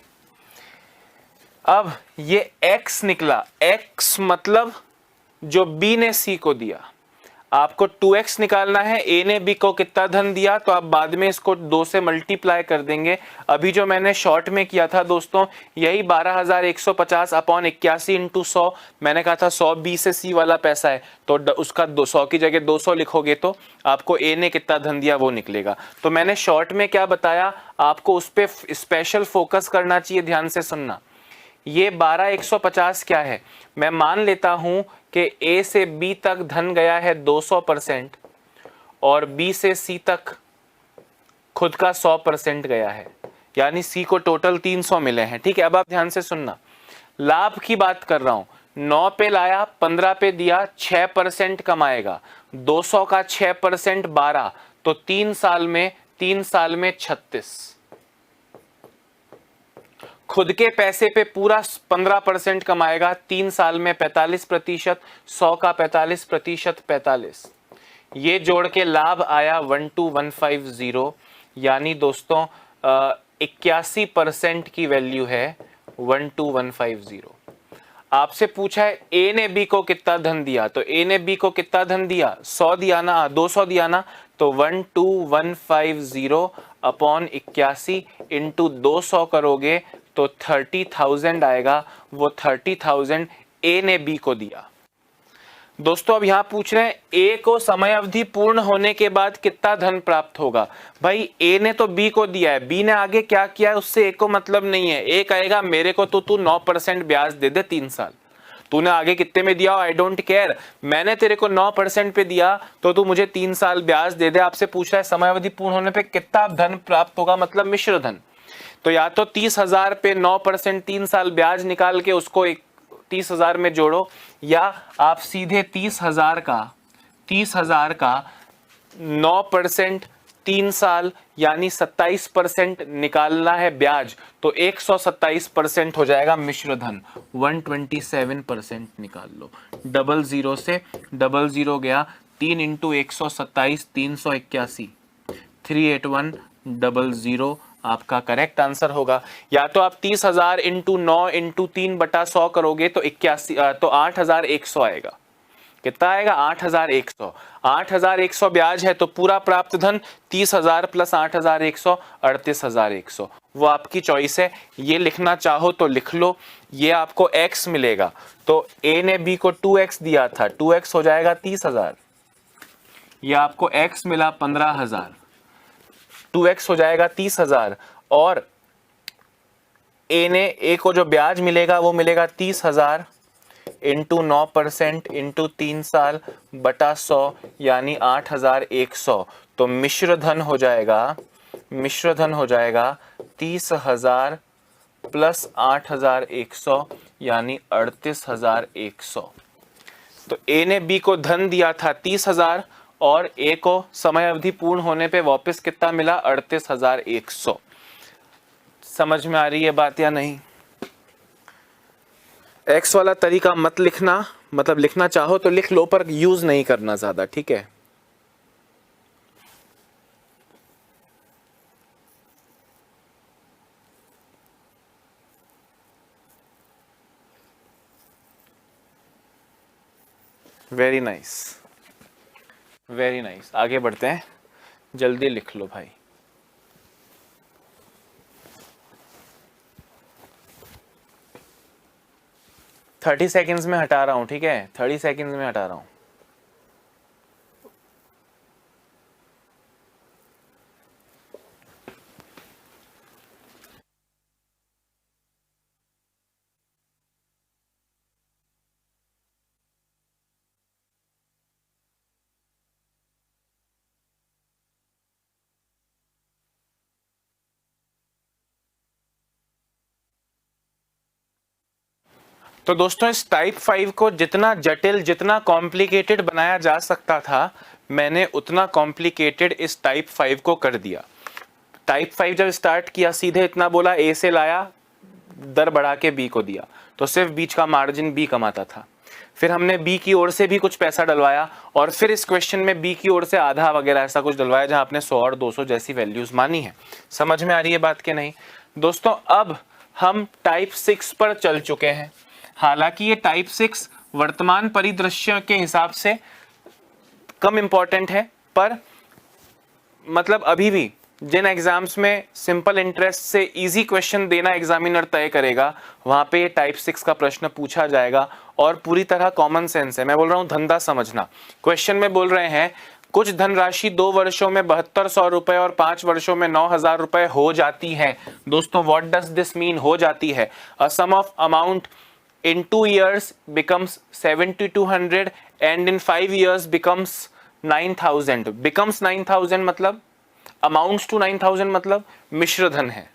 अब ये x निकला, x मतलब जो b ने c को दिया, आपको 2x निकालना है। a ने b को कितना धन दिया, तो आप बाद में इसको 2 से मल्टीप्लाई कर देंगे। अभी जो मैंने शॉर्ट में किया था दोस्तों, यही 12,150 अपॉन 81 इंटू 100, मैंने कहा था 100 b से c वाला पैसा है, तो उसका 100 की जगह 200 लिखोगे तो आपको a ने कितना धन दिया वो निकलेगा। तो मैंने शॉर्ट में क्या बताया, आपको उस पर स्पेशल फोकस करना चाहिए, ध्यान से सुनना। ये 12,150 क्या है, मैं मान लेता हूं कि A से B तक धन गया है 200% और B से C तक खुद का 100% गया है, यानी सी को टोटल 300 मिले हैं। ठीक है, अब आप ध्यान से सुनना, लाभ की बात कर रहा हूं, 9 पे लाया, 15 पे दिया, 6% कमाएगा, 200 का 6% 12, तो 3 साल में 36। खुद के पैसे पे पूरा 15% कमाएगा, 3 साल में 45%, 100 का 45%, 45, ये जोड़ के लाभ आया 12150, यानी दोस्तों 81% की वैल्यू है 12150। आपसे पूछा है ए ने बी को कितना धन दिया, तो ए ने बी को कितना धन दिया, 100 दिया ना, 200 दिया ना, तो 12150 अपॉन 81 इंटू 200 करोगे तो 30,000 आएगा। वो 30,000 ए ने बी को दिया। दोस्तों अब यहां पूछ रहे हैं ए को समय अवधि पूर्ण होने के बाद कितना धन प्राप्त होगा। भाई ए ने तो बी को दिया है, बी ने आगे क्या किया है उससे ए को मतलब नहीं है। ए कहेगा मेरे को तो तू 9% ब्याज दे दे 3 साल, तूने आगे कितने में दिया आई डोंट केयर, मैंने तेरे को 9% पे दिया तो तू मुझे 3 साल ब्याज दे दे। आपसे पूछ रहा है समय अवधि पूर्ण होने पे कितना धन प्राप्त होगा, मतलब मिश्र धन। तो या तो 30,000 पे 9% 3 साल ब्याज निकाल के उसको 30,000 में जोड़ो, या आप सीधे 30,000 का 9% 3 साल यानी 27% निकालना है ब्याज, तो 127% हो जाएगा मिश्र धन। 127% निकाल लो, 00 से 00 गया, 3 इंटू 127 381, 38100 आपका करेक्ट आंसर होगा। या तो आप 30,000 इंटू 9 इंटू 3/100 करोगे तो 8,100 आएगा। कितना आएगा, 8,100। 8,100 ब्याज है तो पूरा प्राप्त धन 30,000 प्लस 8,100 38,100। वो आपकी चॉइस है, ये लिखना चाहो तो लिख लो। ये आपको x मिलेगा, तो a ने b को 2x दिया था, 2x हो जाएगा 30,000। ये आपको x मिला 15,000, 2x हो जाएगा 30,000, और a को जो ब्याज मिलेगा वो मिलेगा 30,000 इंटू 9% इंटू 3 साल बटा 100 यानी 8,100। तो मिश्र धन हो जाएगा 30,000 प्लस 8,100 यानी 38,100। तो a ने b को धन दिया था 30,000 और a को समय अवधि पूर्ण होने पे वापस कितना मिला, 38,100। समझ में आ रही है बात या नहीं। x वाला तरीका मत लिखना, मतलब लिखना चाहो तो लिख लो पर यूज नहीं करना ज्यादा, ठीक है। Very nice, very nice. आगे बढ़ते हैं, जल्दी लिख लो भाई। थर्टी सेकेंड्स में हटा रहा हूं, ठीक है, 30 सेकेंड्स में हटा रहा हूं। तो दोस्तों इस टाइप 5 को जितना जटिल, जितना कॉम्प्लिकेटेड बनाया जा सकता था, मैंने उतना कॉम्प्लिकेटेड इस टाइप 5 को कर दिया। टाइप 5 जब स्टार्ट किया सीधे इतना बोला, ए से लाया, दर बढ़ा के बी को दिया, तो सिर्फ बीच का मार्जिन बी कमाता था। फिर हमने बी की ओर से भी कुछ पैसा डलवाया, और फिर इस क्वेश्चन में बी की ओर से आधा वगैरह ऐसा कुछ डलवाया, जहां आपने 100 और 200 जैसी वैल्यूज मानी है। समझ में आ रही है बात के नहीं दोस्तों। अब हम टाइप 6 पर चल चुके हैं। हालांकि ये टाइप 6 वर्तमान परिदृश्य के हिसाब से कम इंपॉर्टेंट है, पर मतलब अभी भी जिन एग्जाम्स में सिंपल इंटरेस्ट से इजी क्वेश्चन देना एग्जामिनर तय करेगा, वहां पे टाइप 6 का प्रश्न पूछा जाएगा, और पूरी तरह कॉमन सेंस है। मैं बोल रहा हूं धंधा समझना। क्वेश्चन में बोल रहे हैं कुछ धनराशि 2 वर्षों में 7200 रुपए और 5 वर्षों में 9,000 रुपए हो जाती है। दोस्तों व्हाट डज दिस मीन, हो जाती है। अ सम of amount in 2 years becomes 7,200 and in 5 years becomes 9,000। becomes 9,000 मतलब amounts to 9,000 मतलब मिश्र धन है।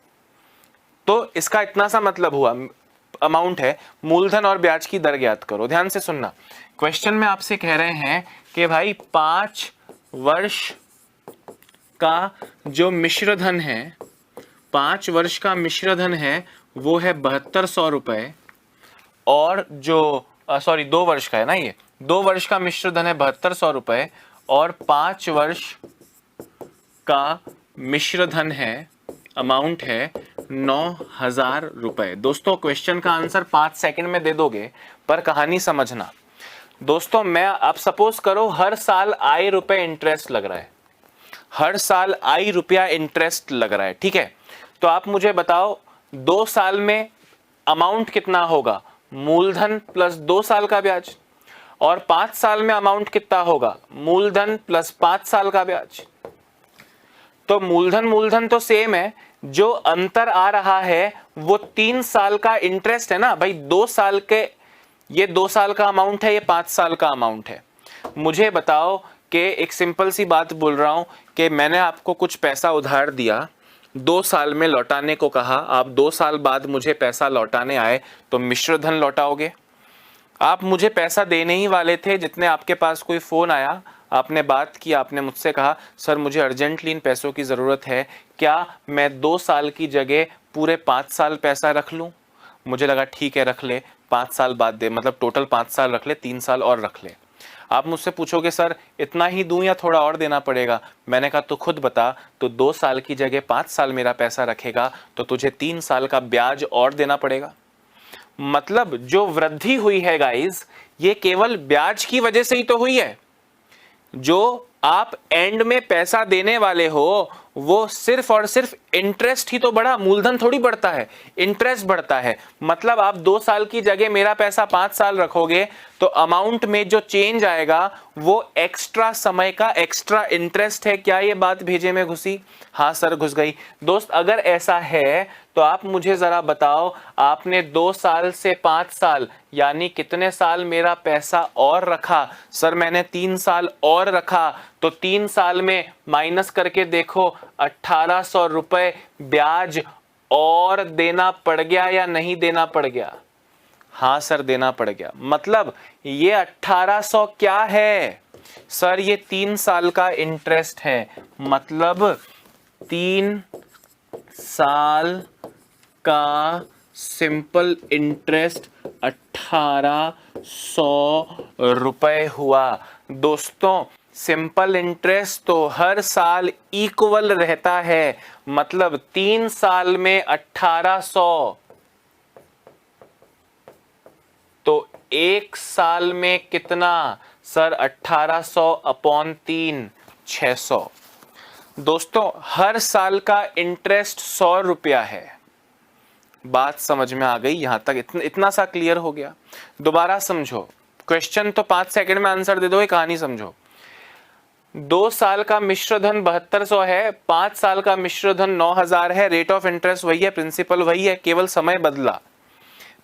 तो इसका इतना सा मतलब हुआ, अमाउंट है, मूलधन और ब्याज की दर ज्ञात करो। ध्यान से सुनना, क्वेश्चन में आपसे कह रहे हैं कि भाई 5 वर्ष का जो मिश्रधन है, 5 वर्ष का मिश्रधन है वो है 7200 रुपए, और जो 2 वर्ष का है ना, ये 2 वर्ष का मिश्रधन है 7200 रुपए, और 5 वर्ष का मिश्रधन है, अमाउंट है 9000 रुपए। दोस्तों क्वेश्चन का आंसर 5 सेकंड में दे दोगे, पर कहानी समझना। दोस्तों मैं, आप सपोज करो हर साल आई रुपए इंटरेस्ट लग रहा है, हर साल आई रुपया इंटरेस्ट लग रहा है, ठीक है। तो आप मुझे बताओ 2 साल में अमाउंट कितना होगा, मूलधन प्लस 2 साल का ब्याज, और 5 साल में अमाउंट कितना होगा, मूलधन प्लस 5 साल का ब्याज। तो मूलधन तो सेम है, जो अंतर आ रहा है वो 3 साल का इंटरेस्ट है ना भाई। 2 साल के, ये 2 साल का अमाउंट है, ये 5 साल का अमाउंट है। मुझे बताओ कि एक सिंपल सी बात बोल रहा हूं कि मैंने आपको कुछ पैसा उधार दिया, 2 साल में लौटाने को कहा, आप 2 साल बाद मुझे पैसा लौटाने आए, तो मिश्रधन लौटाओगे। आप मुझे पैसा देने ही वाले थे, जितने आपके पास कोई फोन आया, आपने बात की, आपने मुझसे कहा सर मुझे अर्जेंटली इन पैसों की ज़रूरत है, क्या मैं 2 साल की जगह पूरे 5 साल पैसा रख लूँ? मुझे लगा ठीक है रख ले, 5 साल बाद दे, मतलब टोटल 5 साल रख ले, 3 साल और रख ले। आप मुझसे पूछोगे सर इतना ही दूं या थोड़ा और देना पड़ेगा? मैंने कहा तो खुद बता, तो 2 साल की जगह 5 साल मेरा पैसा रखेगा तो तुझे 3 साल का ब्याज और देना पड़ेगा। मतलब जो वृद्धि हुई है गाइस, ये केवल ब्याज की वजह से ही तो हुई है। जो आप एंड में पैसा देने वाले हो वो सिर्फ और सिर्फ इंटरेस्ट ही तो बढ़ा, मूलधन थोड़ी बढ़ता है, इंटरेस्ट बढ़ता है। मतलब आप 2 साल की जगह मेरा पैसा 5 साल रखोगे तो अमाउंट में जो चेंज आएगा वो एक्स्ट्रा समय का एक्स्ट्रा इंटरेस्ट है। क्या ये बात भेजे में घुसी? हाँ सर घुस गई। दोस्त अगर ऐसा है तो आप मुझे जरा बताओ, आपने 2 साल से 5 साल यानी कितने साल मेरा पैसा और रखा? सर मैंने 3 साल और रखा, तो 3 साल में माइनस करके देखो 1800 रुपए ब्याज और देना पड़ गया या नहीं देना पड़ गया? हाँ सर देना पड़ गया। मतलब ये 1800 क्या है सर? ये 3 साल का इंटरेस्ट है। मतलब 3 साल का सिंपल इंटरेस्ट 1800 रुपए हुआ। दोस्तों सिंपल इंटरेस्ट तो हर साल इक्वल रहता है, मतलब 3 साल में 1800, तो 1 साल में कितना सर? 1800 अपॉन 3, 600। दोस्तों हर साल का इंटरेस्ट 100 रुपया है। बात समझ में आ गई? यहां तक इतना सा क्लियर हो गया? दोबारा समझो, क्वेश्चन तो 5 सेकंड में आंसर दे दो, कहानी समझो। 2 साल का मिश्रधन 7200 है, 5 साल का मिश्रधन 9000 है, रेट ऑफ इंटरेस्ट वही है, प्रिंसिपल वही है, केवल समय बदला।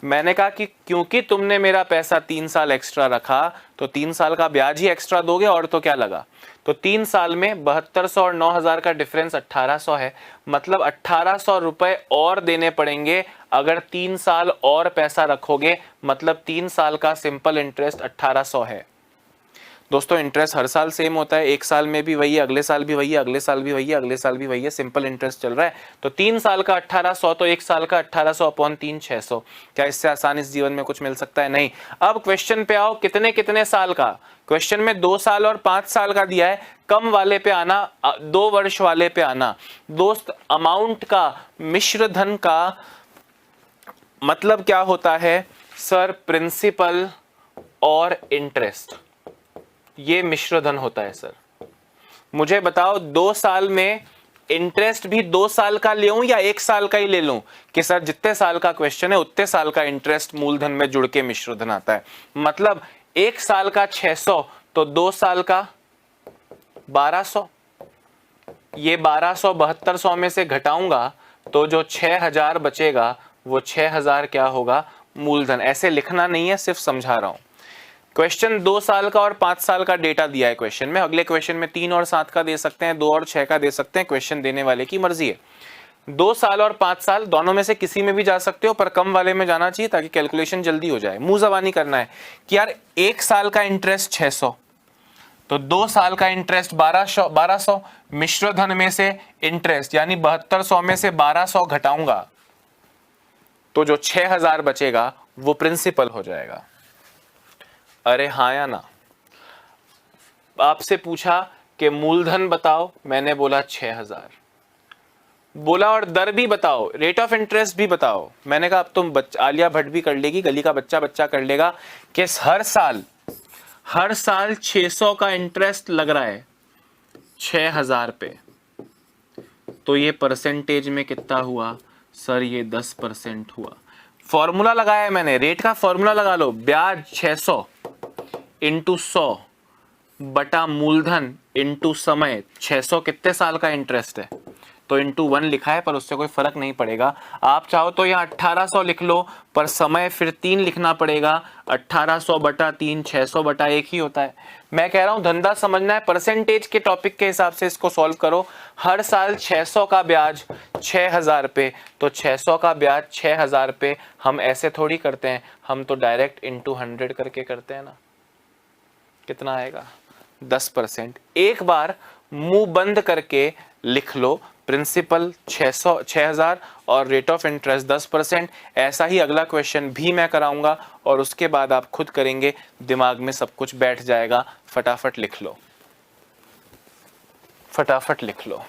मैंने कहा कि क्योंकि तुमने मेरा पैसा 3 साल एक्स्ट्रा रखा तो 3 साल का ब्याज ही एक्स्ट्रा दोगे, और तो क्या लगा। तो 3 साल में 7200 और 9000 का डिफरेंस 1800 है। मतलब 1800 रुपए और देने पड़ेंगे अगर 3 साल और पैसा रखोगे। मतलब 3 साल का सिंपल इंटरेस्ट 1800 है। दोस्तों इंटरेस्ट हर साल सेम होता है, 1 साल में भी वही है, अगले साल भी वही है, अगले साल भी वही है, अगले साल भी वही है, सिंपल इंटरेस्ट चल रहा है। तो 3 साल का 1800 तो 1 साल का 1800 अपॉन 3, 600। क्या इससे आसान इस जीवन में कुछ मिल सकता है? नहीं। अब क्वेश्चन पे आओ, कितने कितने साल का? क्वेश्चन में 2 साल और 5 साल का दिया है, कम वाले पे आना, 2 वर्ष वाले पे आना। दोस्त अमाउंट का, मिश्रधन का मतलब क्या होता है सर? प्रिंसिपल और इंटरेस्ट, ये मिश्रधन होता है सर। मुझे बताओ 2 साल में इंटरेस्ट भी 2 साल का ले लूं या 1 साल का ही ले लूं? कि सर जितने साल का क्वेश्चन है उतने साल का इंटरेस्ट मूलधन में जुड़ के मिश्रधन आता है। मतलब 1 साल का 600 तो 2 साल का 1200। ये 1200 7200 में से घटाऊंगा तो जो 6000 बचेगा वो 6000 क्या होगा? मूलधन। ऐसे लिखना नहीं है, सिर्फ समझा रहा हूं। क्वेश्चन 2 साल का और 5 साल का डेटा दिया है क्वेश्चन में। अगले क्वेश्चन में 3 और 7 का दे सकते हैं, 2 और 6 का दे सकते हैं, क्वेश्चन देने वाले की मर्जी है। 2 साल और 5 साल दोनों में से किसी में भी जा सकते हो, पर कम वाले में जाना चाहिए ताकि कैलकुलेशन जल्दी हो जाए। मुंह जबानी करना है कि यार 1 साल का इंटरेस्ट 600, तो 2 साल का इंटरेस्ट 1200, मिश्र धन में से इंटरेस्ट यानी 7200 में से 1200 घटाऊंगा तो जो 6000 बचेगा वो प्रिंसिपल हो जाएगा। अरे हाँ या ना? आपसे पूछा कि मूलधन बताओ, मैंने बोला 6000, बोला और दर भी बताओ, रेट ऑफ इंटरेस्ट भी बताओ। मैंने कहा अब तुम आलिया भट्ट भी कर लेगी, गली का बच्चा कर लेगा कि हर साल 600 का इंटरेस्ट लग रहा है 6000 पे, तो ये परसेंटेज में कितना हुआ सर? ये 10% हुआ। फॉर्मूला लगाया है मैंने, रेट का फॉर्मूला लगा लो, ब्याज 600 इंटू 100 बटा मूलधन इंटू समय। 600 कितने साल का इंटरेस्ट है तो इंटू 1 लिखा है, पर उससे कोई फर्क नहीं पड़ेगा। आप चाहो तो यहाँ 1800 लिख लो, पर समय फिर 3 लिखना पड़ेगा। 1800 बटा 3 600 बटा 1 ही होता है। मैं कह रहा हूं धंधा समझना है, परसेंटेज के टॉपिक के हिसाब से इसको सॉल्व करो। हर साल 600 का ब्याज 6000 पे, तो 600 का ब्याज 6000 पे हम ऐसे थोड़ी करते हैं, हम तो डायरेक्ट इंटू 100 करके करते हैं ना। कितना आएगा? 10%। एक बार मुंह बंद करके लिख लो, प्रिंसिपल 6000 और रेट ऑफ इंटरेस्ट 10%। ऐसा ही अगला क्वेश्चन भी मैं कराऊंगा और उसके बाद आप खुद करेंगे, दिमाग में सब कुछ बैठ जाएगा। फटाफट लिख लो, फटाफट लिख लो।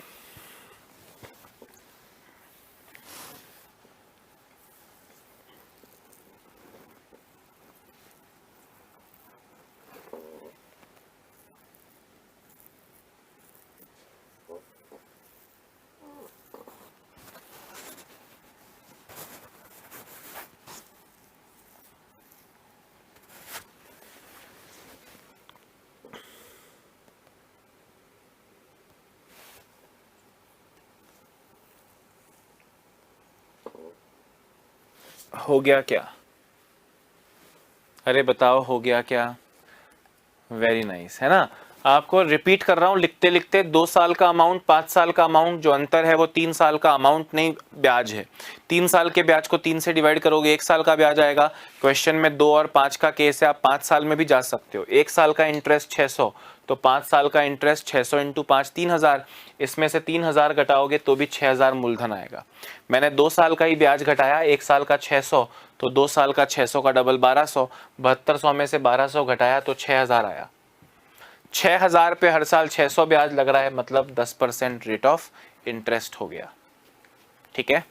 हो गया क्या? अरे बताओ हो गया क्या? वेरी नाइस, है ना? आपको रिपीट कर रहा हूं लिखते लिखते। 2 साल का अमाउंट, 5 साल का अमाउंट, जो अंतर है वो 3 साल का अमाउंट नहीं ब्याज है। 3 साल के ब्याज को 3 से डिवाइड करोगे 1 साल का ब्याज आएगा। क्वेश्चन में 2 और 5 का केस है, आप 5 साल में भी जा सकते हो। 1 साल का इंटरेस्ट 600, तो 5 साल का इंटरेस्ट 600 इंटू 5 3000। इसमें से 3000 घटाओगे तो भी 6000 मूलधन आएगा। मैंने 2 साल का ही ब्याज घटाया, 1 साल का 600, तो 2 साल का 600 का डबल 1200। 7200 में से 1200 घटाया तो 6000 आया। 6000 पे हर साल 600 ब्याज लग रहा है, मतलब 10% रेट ऑफ इंटरेस्ट हो गया। ठीक है?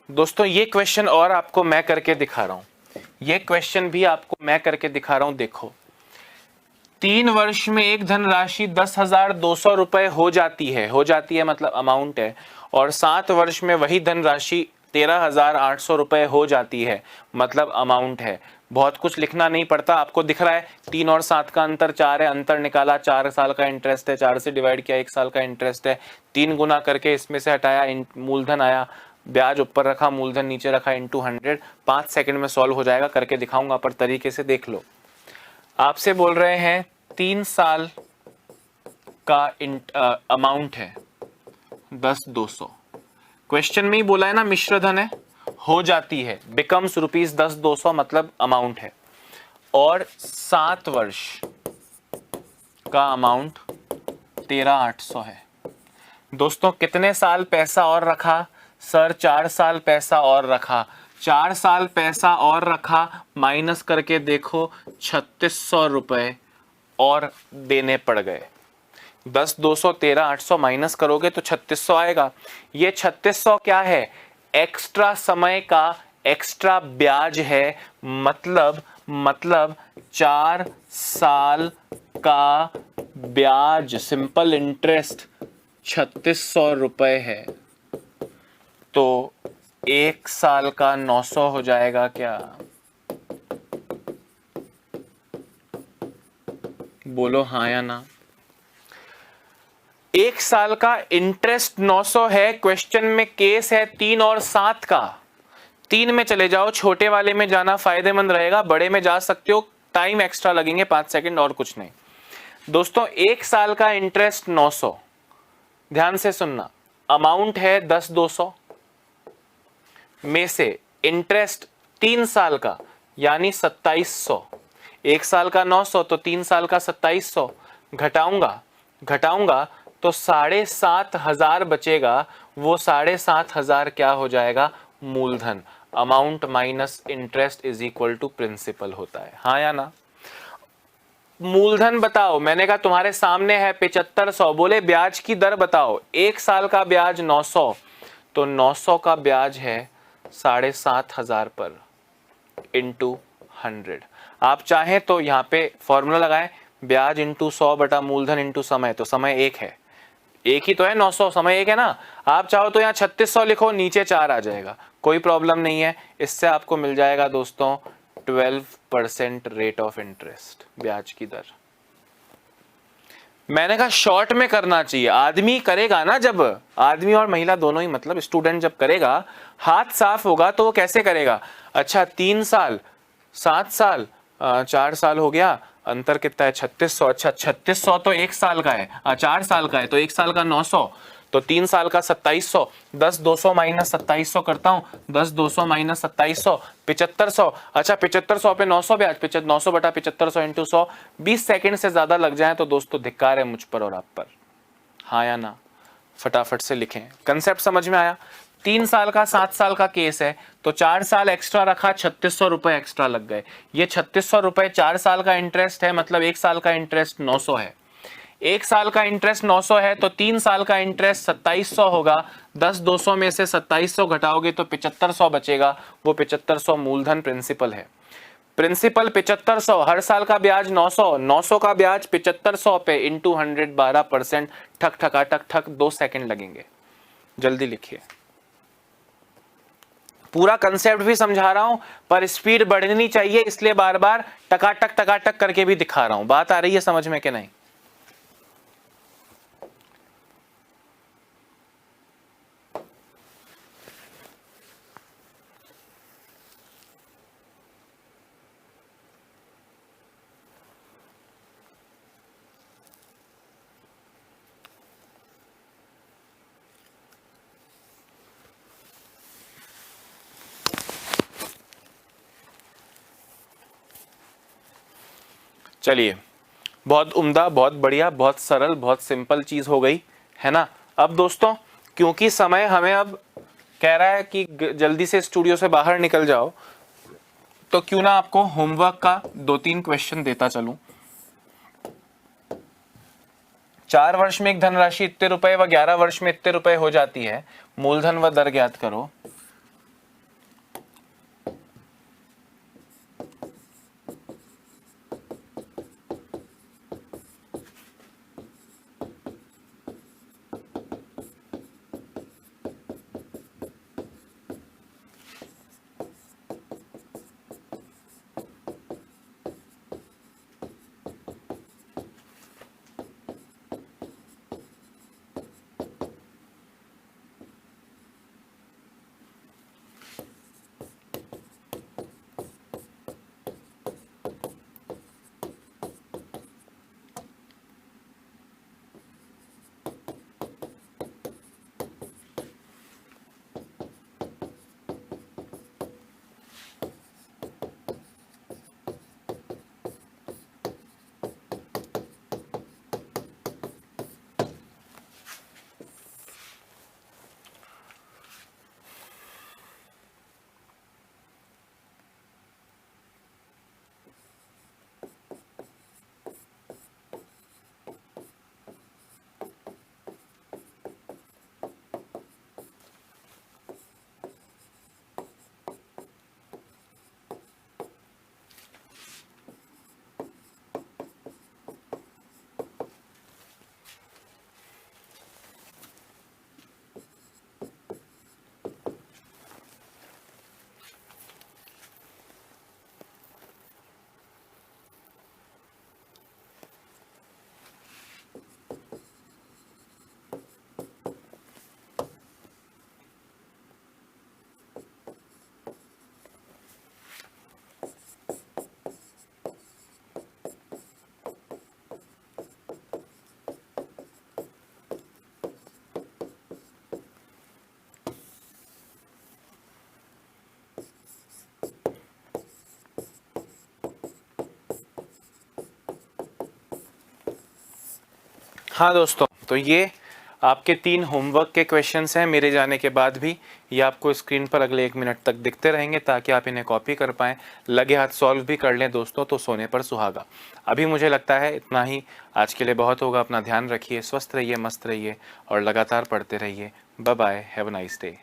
दोस्तों ये क्वेश्चन और आपको मैं करके दिखा रहा हूं, ये क्वेश्चन भी आपको मैं करके दिखा रहा हूं। देखो, 3 वर्ष में एक धनराशि 10,200 रुपए हो जाती है मतलब अमाउंट है, और 7 वर्ष में वही धनराशि 13,800 रुपए हो जाती है, मतलब अमाउंट है। बहुत कुछ लिखना नहीं पड़ता, आपको दिख रहा है 3 और 7 का अंतर 4 है, अंतर निकाला, 4 साल का इंटरेस्ट है, 4 से डिवाइड किया 1 साल का इंटरेस्ट है, 3 गुना करके इसमें से हटाया, मूलधन आया, ब्याज ऊपर रखा, मूलधन नीचे रखा, इंटू 100। 5 सेकंड में सॉल्व हो जाएगा, करके दिखाऊंगा, पर तरीके से देख लो। आपसे बोल रहे हैं 3 साल का अमाउंट है 10,200। क्वेश्चन में ही बोला है ना मिश्र धन है, हो जाती है, बिकम्स रुपीज 10,200 मतलब अमाउंट है, और 7 वर्ष का अमाउंट 13,800 है। दोस्तों कितने साल पैसा और रखा सर? 4 साल पैसा और रखा। 4 साल पैसा और रखा, माइनस करके देखो 3600 रुपए और देने पड़ गए। 10,200 13,800 माइनस करोगे तो 3600 आएगा। ये 3600 क्या है? एक्स्ट्रा समय का एक्स्ट्रा ब्याज है, मतलब 4 साल का ब्याज, सिंपल इंटरेस्ट 3600 रुपए है, तो 1 साल का 900 हो जाएगा क्या? बोलो हाँ या ना। 1 साल का इंटरेस्ट 900 है, क्वेश्चन में केस है 3 और 7 का। 3 में चले जाओ, छोटे वाले में जाना फायदेमंद रहेगा, बड़े में जा सकते हो, टाइम एक्स्ट्रा लगेंगे 5 सेकंड और कुछ नहीं। दोस्तों 1 साल का इंटरेस्ट 900, ध्यान से सुनना, अमाउंट है 10,200 में से इंटरेस्ट 3 साल का यानी 2700, 1 साल का 900 तो 3 साल का 2700, घटाऊंगा तो 7,500 बचेगा, वो 7,500 क्या हो जाएगा, मूलधन। Amount minus interest is equal to principal होता है, हाँ या ना। मूलधन बताओ, मैंने कहा तुम्हारे सामने है 7500, बोले ब्याज की दर बताओ, 1 साल का ब्याज 900, तो 900 का ब्याज है 7,500 पर इंटू 100। आप चाहें तो यहाँ पे फॉर्मूला लगाएं, ब्याज इंटू 100 बटा मूलधन इंटू समय, तो समय 1 है, एक ही तो है 900, समय 1 है ना। आप चाहो तो यहाँ 3600 लिखो, नीचे 4 आ जाएगा, कोई प्रॉब्लम नहीं है। इससे आपको मिल जाएगा दोस्तों 12% रेट ऑफ इंटरेस्ट, ब्याज की दर। मैंने कहा शॉर्ट में करना चाहिए, आदमी करेगा ना, जब आदमी और महिला दोनों ही, मतलब स्टूडेंट जब करेगा, हाथ साफ होगा तो वो कैसे करेगा। अच्छा 3 साल, 7 साल, 4 साल हो गया, अंतर कितना है 3600। अच्छा 3600 तो 1 साल का है, 4 साल का है, तो 1 साल का 900, तो 3 साल का 2700, 10,200 माइनस 2700 करता हूं, 10,200 माइनस 2700, 7500। अच्छा 7500 पे 900 ब्याज, 900 बटा 7500 इंटू 100, 20 सेकंड से ज्यादा लग जाए तो दोस्तों धिक्कार है मुझ पर और आप पर, हाँ या ना। फटाफट से लिखें, कंसेप्ट समझ में आया। 3 साल का 7 साल का केस है, तो 4 साल एक्स्ट्रा रखा, 3600 रुपए एक्स्ट्रा लग गए। ये 3600 रुपए 4 साल का इंटरेस्ट है, मतलब 1 साल का इंटरेस्ट 900 है। 1 साल का इंटरेस्ट 900 है, तो 3 साल का इंटरेस्ट 2700 होगा। 10,200 में से 2700 घटाओगे तो 7500 बचेगा, वो 7500 मूलधन प्रिंसिपल है। प्रिंसिपल 7500, हर साल का ब्याज 900, 900 का ब्याज 7500 पे इंटू 100, 12%। ठक ठका ठक ठक, 2 सेकंड लगेंगे, जल्दी लिखिए। पूरा कंसेप्ट भी समझा रहा हूं, पर स्पीड बढ़नी चाहिए, इसलिए बार बार टकाटक करके भी दिखा रहा हूं। बात आ रही है समझ में कि नहीं। चलिए, बहुत उम्दा, बहुत बढ़िया, बहुत सरल, बहुत सिंपल चीज हो गई है ना। अब दोस्तों क्योंकि समय हमें अब कह रहा है कि जल्दी से स्टूडियो से बाहर निकल जाओ, तो क्यों ना आपको होमवर्क का 2-3 क्वेश्चन देता चलूं। 4 वर्ष में एक धनराशि इतने रुपए व 11 वर्ष में इतने रुपए हो जाती है, मूलधन व दर ज्ञात करो। हाँ दोस्तों, तो ये आपके 3 होमवर्क के क्वेश्चंस हैं मेरे जाने के बाद भी। ये आपको स्क्रीन पर अगले 1 मिनट तक दिखते रहेंगे ताकि आप इन्हें कॉपी कर पाएँ, लगे हाथ सॉल्व भी कर लें दोस्तों, तो सोने पर सुहागा। अभी मुझे लगता है इतना ही आज के लिए बहुत होगा। अपना ध्यान रखिए, स्वस्थ रहिए, मस्त रहिए और लगातार पढ़ते रहिए। Bye bye, have a nice day.